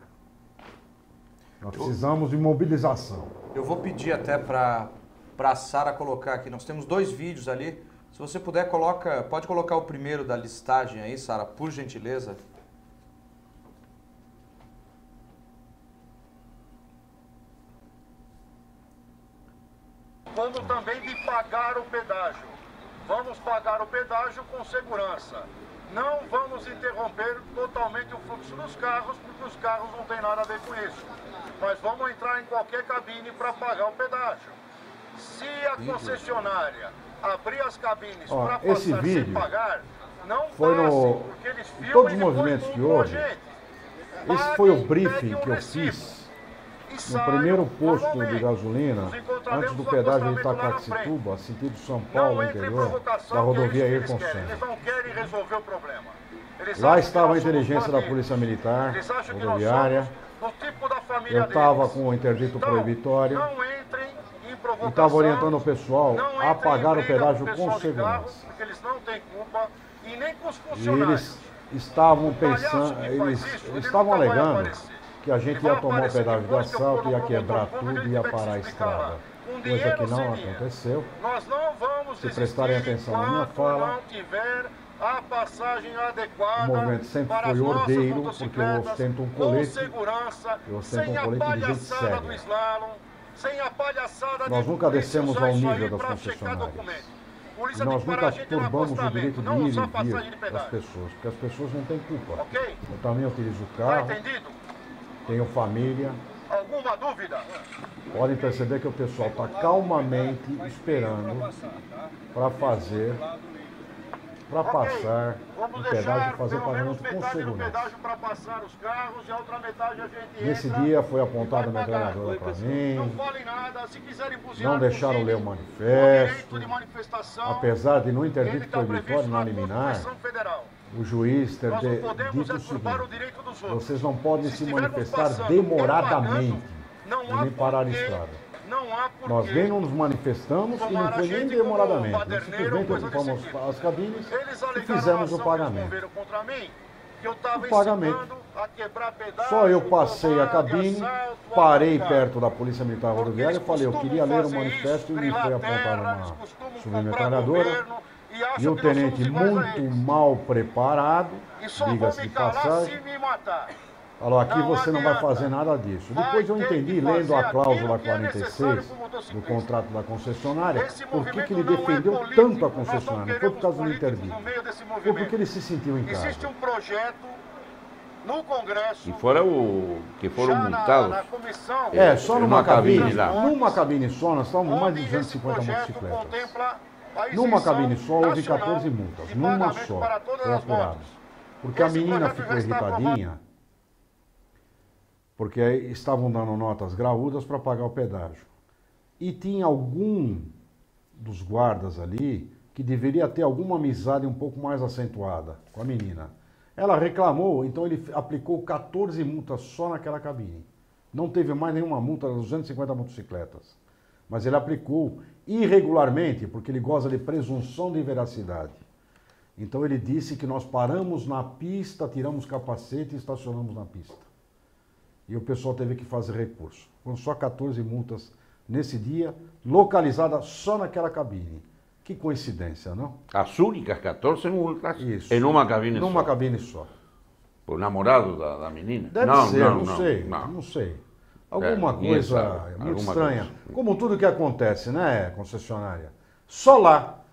Nós precisamos de mobilização. Eu vou pedir até para a Sara colocar aqui. Nós temos 2 vídeos ali. Se você puder, pode colocar o primeiro da listagem aí, Sara, por gentileza. Como também de pagar o pedágio. Vamos pagar o pedágio com segurança. Não vamos interromper totalmente o fluxo dos carros, porque os carros não têm nada a ver com isso. Mas vamos entrar em qualquer cabine para pagar o pedágio. Se a concessionária abrir as cabines para passar sem pagar, não passem, porque eles filmam todos os movimentos que houve. Esse foi o briefing que eu fiz no primeiro posto de gasolina, antes do pedágio de Itaquaquecetuba, sentido São Paulo, interior, da rodovia Ayrton Senna. Eles não querem resolver o problema. Lá estava a inteligência da Polícia Militar, rodoviária. Eu estava com o interdito proibitório e estava orientando o pessoal a pagar o pedágio com segurança. Porque eles não têm culpa e nem com os E funcionários. eles estavam pensando, eles estavam alegando que a gente ia tomar o pedágio de assalto, ia quebrar tudo e ia parar a estrada. Coisa que não aconteceu. Nós não vamos Se prestarem atenção na minha fala, não tiver a passagem adequada. O movimento sempre para foi as nossas ordeiro, porque eu motocicletas, ostento um com colete. segurança, Eu ostento sem um a colete de gente palhaçada do séria. slalom, sem a palhaçada Nós de nunca polícia descemos usar ao isso nível aí das pra checar concessionárias. documento. E Polícia nós tem que parar nunca a gente no turbamos o acostamento, direito de não ir usar e passagem de vir das pedágio. pessoas, porque as pessoas não têm culpa. Ok? Eu também utilizo o Tá carro, entendido? tenho família. Alguma dúvida? Podem perceber que o pessoal está calmamente esperando para fazer, para passar o Vamos pedágio deixar e fazer o pelo menos pagamento com metade do segurança. pedágio para passar os carros e a outra metade a gente Nesse entra dia foi e apontada a vai pagar. metralhadora para Não mim, falem nada, se quiserem buzinar, não deixaram ler o buzinem. manifesto, O direito de manifestação, apesar de no ele interdito está proibitório previsto não na liminar, Constituição Federal. o juiz ter Nós não podemos dito o deturpar o seguinte: direito dos outros. vocês não podem Se se estivermos manifestar passando demoradamente e pagando, e nem parar a estrada. Não há porquê. Nós nem nos manifestamos e não tomar a foi nem gente como demoradamente. Nós baderneiro, simplesmente coisa desse ocupamos tipo. as cabines Eles e alegaram fizemos a o ação que eles pagamento. moveram contra mim, que eu estava O pagamento. ensinando a quebrar pedágio, Só eu passei a tomar de cabine, assalto, parei arrancar. perto da Polícia Militar Porque Rodoviária e eles falei: eu costumam queria ler o fazer manifesto isso, e me grilar foi terra, apontada eles uma costumam submetralhadora. comprar governo e acham E o que nós tenente, somos iguais a muito eles. mal preparado, E só vão diga-se me de calar passagem, se me matar. falou: aqui Não você não vai adianta. fazer nada disso. Vai Depois eu ter entendi, que lendo fazer a cláusula aquilo que é necessário 46 pro do motociclista. contrato da concessionária, Esse por que ele movimento não é defendeu político, tanto a nós não concessionária? Não foi por causa do queremos políticos interdito. no meio desse Foi movimento. porque ele se sentiu em casa. Existe um projeto no Congresso. E fora o que foram já multados. na comissão. Só Numa numa cabine, cabine lá. numa cabine só, nós estávamos mais de onde 250 esse projeto motocicletas. contempla a Numa isenção cabine só houve nacional 14 multas, de numa pagamento só, para todas foi as apurado. motos. Porque a Esse menina projeto ficou já está irritadinha, porque estavam dando notas graúdas para pagar o pedágio. E tinha dos guardas ali que deveria ter alguma amizade um pouco mais acentuada com a menina. Ela reclamou, então ele aplicou 14 multas só naquela cabine. Não teve mais nenhuma multa das 250 motocicletas. Mas ele aplicou irregularmente, porque ele goza de presunção de veracidade. Então ele disse que nós paramos na pista, tiramos capacete e estacionamos na pista. E o pessoal teve que fazer recurso. Foram só 14 multas nesse dia, localizadas só naquela cabine. Que coincidência, não? As únicas 14 multas Isso. em uma cabine Numa só. cabine só. O namorado da menina? Deve ser, não sei. Alguma coisa sabe, muito alguma estranha. coisa. Como tudo que acontece, né, concessionária? Só lá.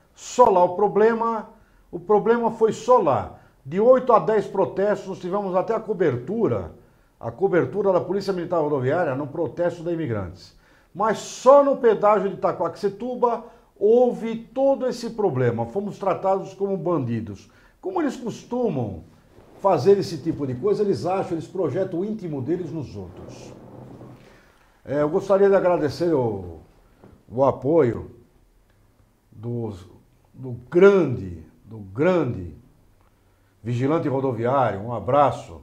O problema foi só lá. De 8 a 10 protestos, nós tivemos até a cobertura da Polícia Militar Rodoviária no protesto da imigrantes. Mas só no pedágio de Itaquaquecetuba houve todo esse problema. Fomos tratados como bandidos. Como eles costumam fazer esse tipo de coisa, eles projetam o íntimo deles nos outros. Eu gostaria de agradecer o apoio do grande vigilante rodoviário. Um abraço.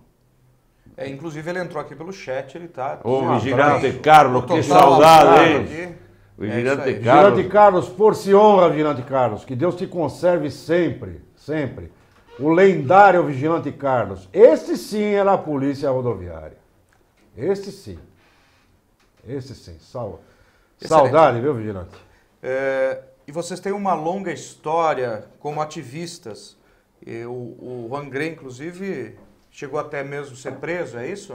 Inclusive ele entrou aqui pelo chat, ele tá... Ô, vigilante Carlos, que saudade, hein? Vigilante Carlos. Vigilante Carlos, força honra, Vigilante Carlos. Que Deus te conserve sempre, sempre. O lendário Vigilante Carlos. Este sim era a Polícia Rodoviária. Este sim. Saudade, viu, Vigilante? E vocês têm uma longa história como ativistas. O Rangrê, inclusive, chegou até mesmo a ser preso, é isso?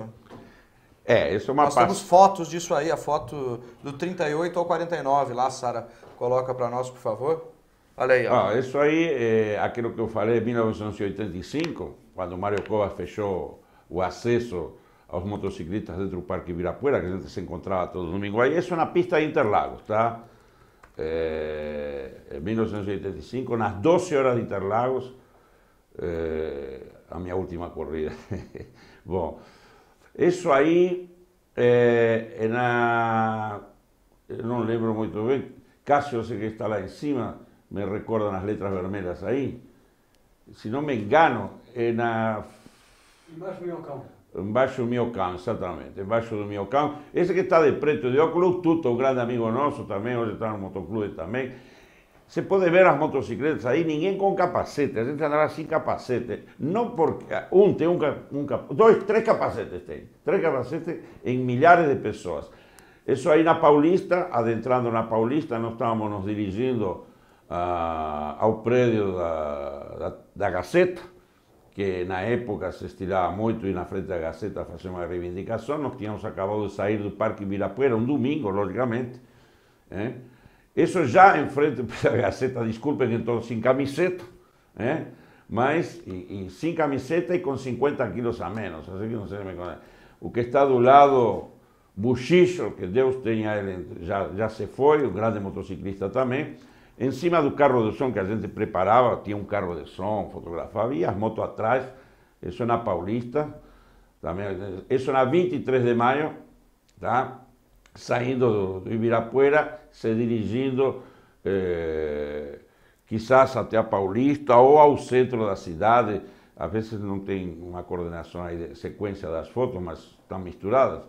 Isso é uma Nós temos fotos disso aí, a foto do 38 ao 49. Lá, Sara, coloca para nós, por favor. Olha aí, ó. Isso aí é aquilo que eu falei em 1985, quando o Mário Covas fechou o acesso aos motociclistas dentro do Parque Ibirapuera, que a gente se encontrava todo domingo aí. Isso é na pista de Interlagos, tá? Em 1985, nas 12 horas de Interlagos, a minha última corrida. Bom, isso aí eu não lembro muito bem. Cássio, eu sei que está lá em cima, me recorda nas letras vermelhas aí. Se não me engano, Embaixo do Minhocão. Embaixo do Minhocão, exatamente. Embaixo do Minhocão. Esse que está de preto de óculos, Tuto, um grande amigo nosso também, hoje está no motoclube também. Você pode ver as motocicletas aí, ninguém com capacete, a gente andava sem capacete. Não porque três capacetes tem. 3 capacetes em milhares de pessoas. Isso aí na Paulista, adentrando na Paulista, nós estávamos nos dirigindo ao prédio da Gazeta, que na época se estirava muito e na frente da Gazeta fazia uma reivindicação. Nós tínhamos acabado de sair do Parque Ibirapuera, um domingo, logicamente. Isso já em frente da Gazeta, desculpem que estou sem camiseta, mas sem camiseta e com 50 quilos a menos. Assim que não sei o que está do lado, Buchicho, que Deus tenha ele, já se foi, um grande motociclista também. Em cima do carro de som que a gente preparava, tinha um carro de som, fotografava, e as motos atrás. Isso na Paulista, também, isso na 23 de maio, tá? Saindo do Ibirapuera, se dirigindo quizás até a Paulista ou ao centro da cidade. Às vezes não tem uma coordenação aí de sequência das fotos, mas estão misturadas.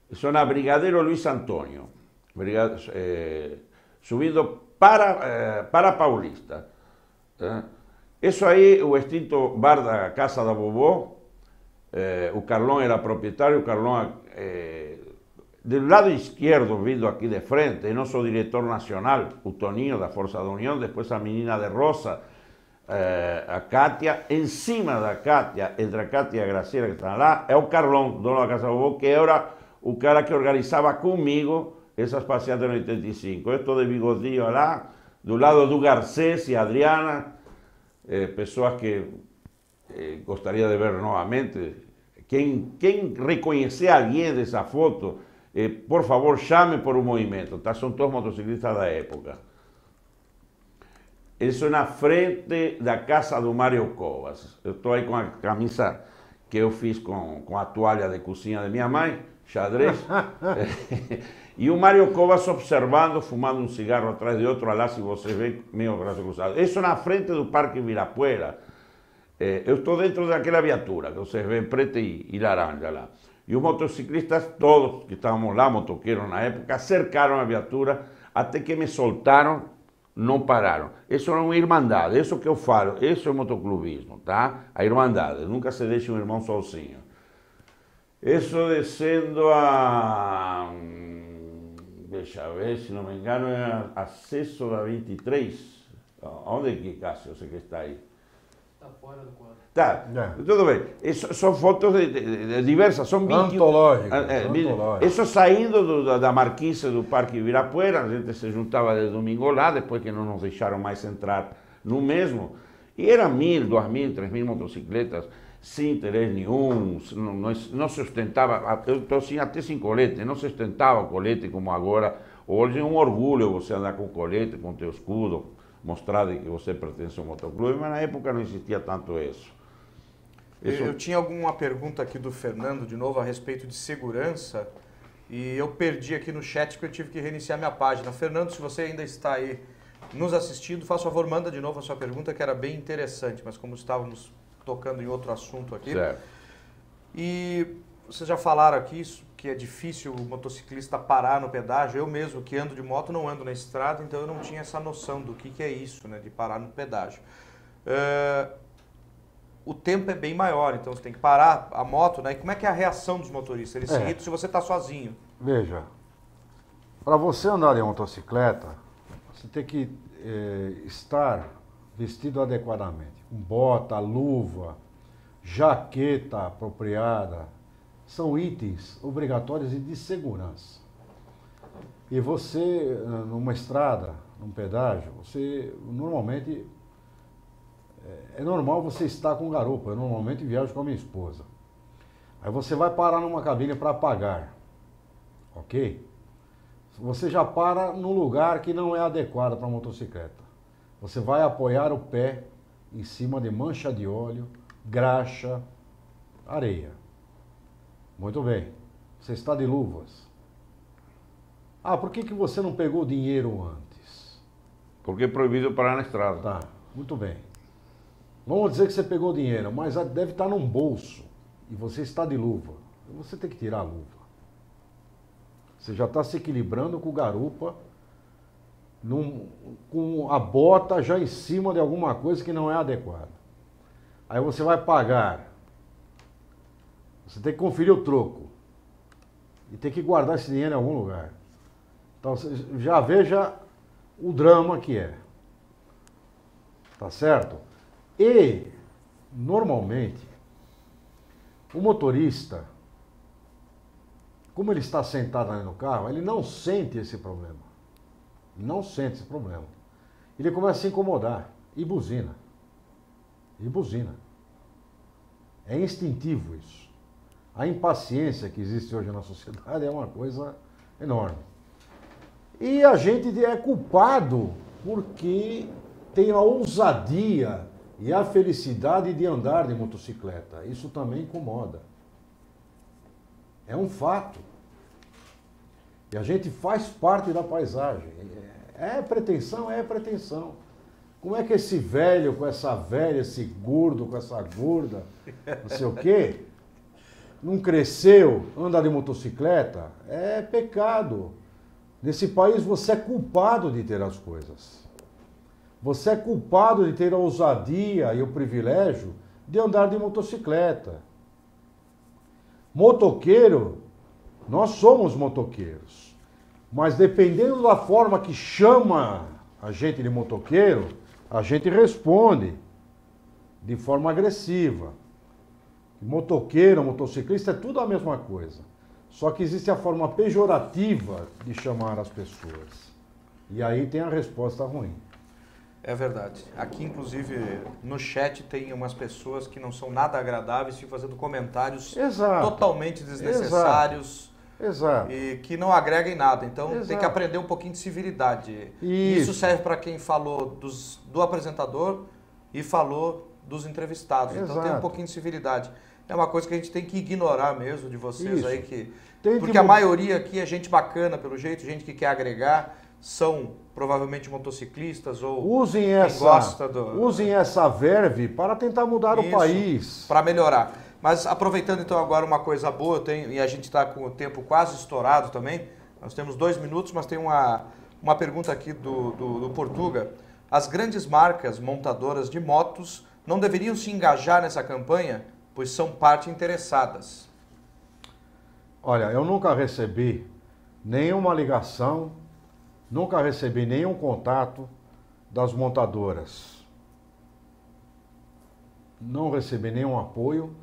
Isso na Brigadeiro Luiz Antônio, subindo para a Paulista. Isso aí, o extinto bar da Casa da Vovó, o Carlão era proprietário, o Carlão, do lado esquerdo, vindo aqui de frente, nosso diretor nacional, o Toninho da Força da União, depois a menina de rosa, a Cátia, em cima da Cátia, entre a Cátia e a Graciela que estão lá, é o Carlão, dono da Casa da Vovó, que era o cara que organizava comigo essas passeatas no 85. Eu estou de bigodinho lá, do lado do Garcés e Adriana, pessoas que gostaria de ver novamente. Quem reconhecer alguém dessa foto, por favor, chame por um movimento, tá? São todos motociclistas da época. Isso é na frente da casa do Mário Covas. Eu estou aí com a camisa que eu fiz com a toalha de cozinha de minha mãe. xadrez. E o Mário Covas observando, fumando um cigarro atrás de outro, lá se você vê, meio braço cruzado. Isso na frente do Parque Ibirapuera. Eu estou dentro daquela viatura, que vocês veem preta e laranja lá. E os motociclistas, todos que estávamos lá, motoqueiros na época, cercaram a viatura até que me soltaram, não pararam. Isso é uma irmandade, isso que eu falo, isso é motoclubismo, tá? A irmandade, nunca se deixa um irmão sozinho. Isso descendo a... Deixa eu ver, se não me engano, é acesso da 23. Onde é que, Cássio, você que está aí? Está fora do quadro. Tá, tudo bem. Isso, são fotos de diversas, são 21. Antológicas. Isso saindo da marquise do Parque Ibirapuera, a gente se juntava de domingo lá, depois que não nos deixaram mais entrar no mesmo. E eram 1.000, 2.000, 3.000 motocicletas, sem interesse nenhum, não sustentava, eu estou assim até sem colete, não sustentava o colete como agora. Hoje é um orgulho você andar com colete, com teu escudo, mostrar que você pertence ao motoclube, mas na época não existia tanto isso. Eu tinha alguma pergunta aqui do Fernando, de novo, a respeito de segurança, e eu perdi aqui no chat porque eu tive que reiniciar minha página. Fernando, se você ainda está aí nos assistindo, faça favor, manda de novo a sua pergunta, que era bem interessante, mas como estávamos tocando em outro assunto aqui. Certo. E vocês já falaram aqui isso, que é difícil o motociclista parar no pedágio. Eu mesmo, que ando de moto, não ando na estrada, então eu não tinha essa noção do que é isso, né, de parar no pedágio. O tempo é bem maior, então você tem que parar a moto, né? E como é que é a reação dos motoristas? Eles se irritam se você está sozinho. Veja, para você andar de motocicleta, você tem que estar vestido adequadamente. Com bota, luva, jaqueta apropriada. São itens obrigatórios e de segurança. E você, numa estrada, num pedágio, você normalmente... É normal você estar com garupa. Eu normalmente viajo com a minha esposa. Aí você vai parar numa cabine para pagar. Ok? Você já para num lugar que não é adequado para motocicleta. Você vai apoiar o pé em cima de mancha de óleo, graxa, areia. Muito bem. Você está de luvas. Ah, por que você não pegou o dinheiro antes? Porque é proibido parar na estrada. Tá, muito bem. Vamos dizer que você pegou o dinheiro, mas deve estar num bolso e você está de luva. Você tem que tirar a luva. Você já está se equilibrando com o garupa, com a bota já em cima de alguma coisa que não é adequada. Aí você vai pagar. Você tem que conferir o troco. E tem que guardar esse dinheiro em algum lugar. Então você já veja o drama que é. Tá certo? E, normalmente, o motorista, como ele está sentado ali no carro, ele não sente esse problema. Não sente esse problema. Ele começa a se incomodar e buzina. E buzina. É instintivo isso. A impaciência que existe hoje na sociedade é uma coisa enorme. E a gente é culpado porque tem a ousadia e a felicidade de andar de motocicleta. Isso também incomoda. É um fato. E a gente faz parte da paisagem. É pretensão, é pretensão. Como é que esse velho com essa velha, esse gordo com essa gorda, não sei o quê, não cresceu, anda de motocicleta? É pecado. Nesse país você é culpado de ter as coisas. Você é culpado de ter a ousadia e o privilégio de andar de motocicleta. Motoqueiro, nós somos motoqueiros. Mas dependendo da forma que chama a gente de motoqueiro, a gente responde de forma agressiva. Motoqueiro, motociclista, é tudo a mesma coisa. Só que existe a forma pejorativa de chamar as pessoas. E aí tem a resposta ruim. É verdade. Aqui, inclusive, no chat tem umas pessoas que não são nada agradáveis, ficam fazendo comentários totalmente desnecessários. Exato. E que não agregam em nada. Então Exato. tem que aprender um pouquinho de civilidade. Isso serve para quem falou do apresentador e falou dos entrevistados. Então tem um pouquinho de civilidade. é uma coisa que a gente tem que ignorar mesmo de vocês. Isso. Aí, Tem porque que a maioria aqui é gente bacana, pelo jeito, gente que quer agregar, são provavelmente motociclistas ou Usem quem gosta do... usem essa verve para tentar mudar o país. Para melhorar. Mas aproveitando então agora uma coisa boa, e a gente está com o tempo quase estourado também, nós temos 2 minutos, mas tem uma pergunta aqui do Portuga. As grandes marcas montadoras de motos não deveriam se engajar nessa campanha, pois são parte interessadas. Olha, eu nunca recebi nenhuma ligação, nunca recebi nenhum contato das montadoras. Não recebi nenhum apoio,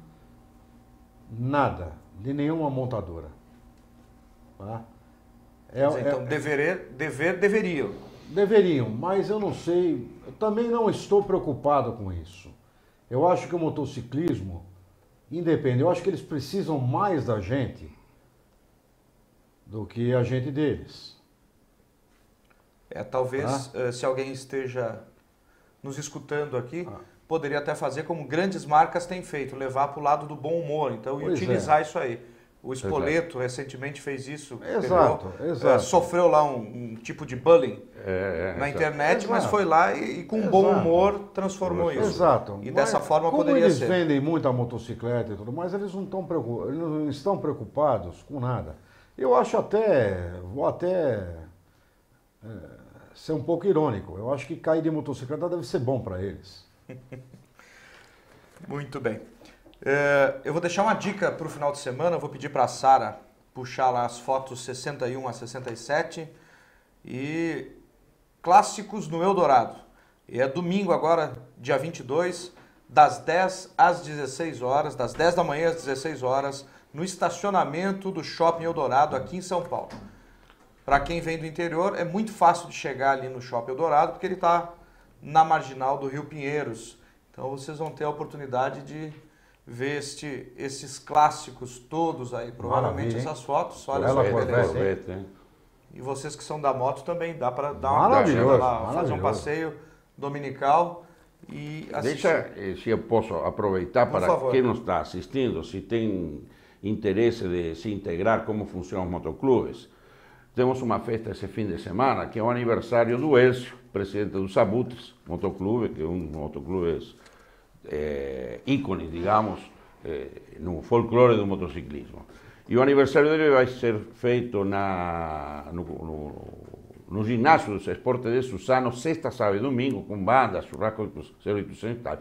nada, de nenhuma montadora. Tá? Então, deveriam. Deveriam, mas eu não sei, eu também não estou preocupado com isso. Eu acho que o motociclismo, independente, eu acho que eles precisam mais da gente do que a gente deles. Talvez, se alguém esteja nos escutando aqui, poderia até fazer como grandes marcas têm feito, levar para o lado do bom humor, então, e utilizar isso aí. O Spoleto recentemente fez isso. Exato. Sofreu lá um tipo de bullying na internet, mas foi lá e com bom humor transformou isso. Exato. E dessa forma como poderia eles ser. vendem muita motocicleta e tudo mais, eles não estão preocupados com nada. Eu acho vou até ser um pouco irônico, eu acho que cair de motocicleta deve ser bom para eles. Muito bem. Eu vou deixar uma dica para o final de semana, eu vou pedir para a Sara puxar lá as fotos 61 a 67 e clássicos no Eldorado. E é domingo agora, dia 22, das 10 às 16 horas, das 10 da manhã às 16 horas, no estacionamento do Shopping Eldorado aqui em São Paulo. Para quem vem do interior, é muito fácil de chegar ali no Shopping Eldorado, porque ele está na marginal do Rio Pinheiros. Então vocês vão ter a oportunidade de ver esses clássicos todos aí, provavelmente essas fotos. Olha só que beleza. E vocês que são da moto também, dá para dar uma partida lá, fazer um passeio dominical e assistir. Deixa, se eu posso aproveitar para quem não está assistindo, se tem interesse de se integrar como funcionam os motoclubes. Temos uma festa esse fim de semana, que é o aniversário do Elcio, presidente dos Abutres Motoclube, que é um dos motoclubes ícones, digamos, no folclore do motociclismo. E o aniversário dele vai ser feito no ginásio dos esportes de Suzano, sexta, sábado e domingo, com banda, churrasco 0800 e tal.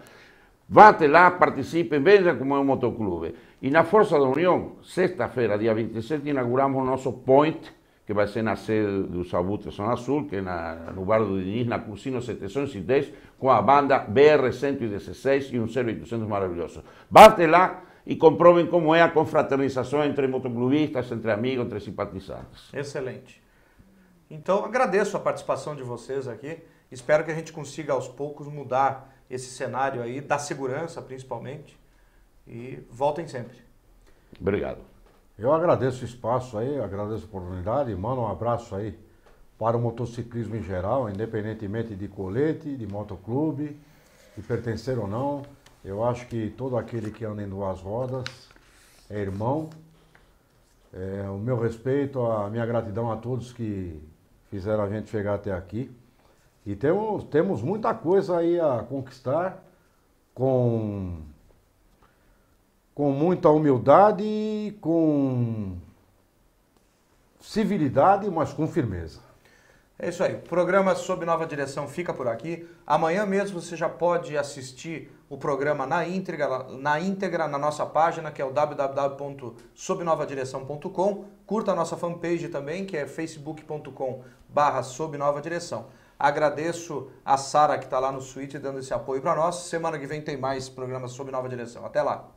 Vá até lá, participem, vejam como é um motoclube. E na Força da União, sexta-feira, dia 27, inauguramos o nosso Point, que vai ser na sede dos Abutres Zona Sul, que é no bar do Diniz, na Cursino 710, com a banda BR-116 e um 0800 maravilhoso. Vá até lá e comprovem como é a confraternização entre motoclubistas, entre amigos, entre simpatizantes. Excelente. Então, agradeço a participação de vocês aqui. Espero que a gente consiga, aos poucos, mudar esse cenário aí, da segurança, principalmente. E voltem sempre. Obrigado. Eu agradeço o espaço aí, agradeço a oportunidade, mando um abraço aí para o motociclismo em geral, independentemente de colete, de motoclube, de pertencer ou não. Eu acho que todo aquele que anda em duas rodas é irmão. O meu respeito, a minha gratidão a todos que fizeram a gente chegar até aqui. E temos muita coisa aí a conquistar com muita humildade, com civilidade, mas com firmeza. É isso aí. O programa Sob Nova Direção fica por aqui. Amanhã mesmo você já pode assistir o programa na íntegra na nossa página, que é o www.sobnovadireção.com. Curta a nossa fanpage também, que é facebook.com/sobnovadireção. Agradeço a Sara, que está lá no suíte, dando esse apoio para nós. Semana que vem tem mais programas Sob Nova Direção. Até lá!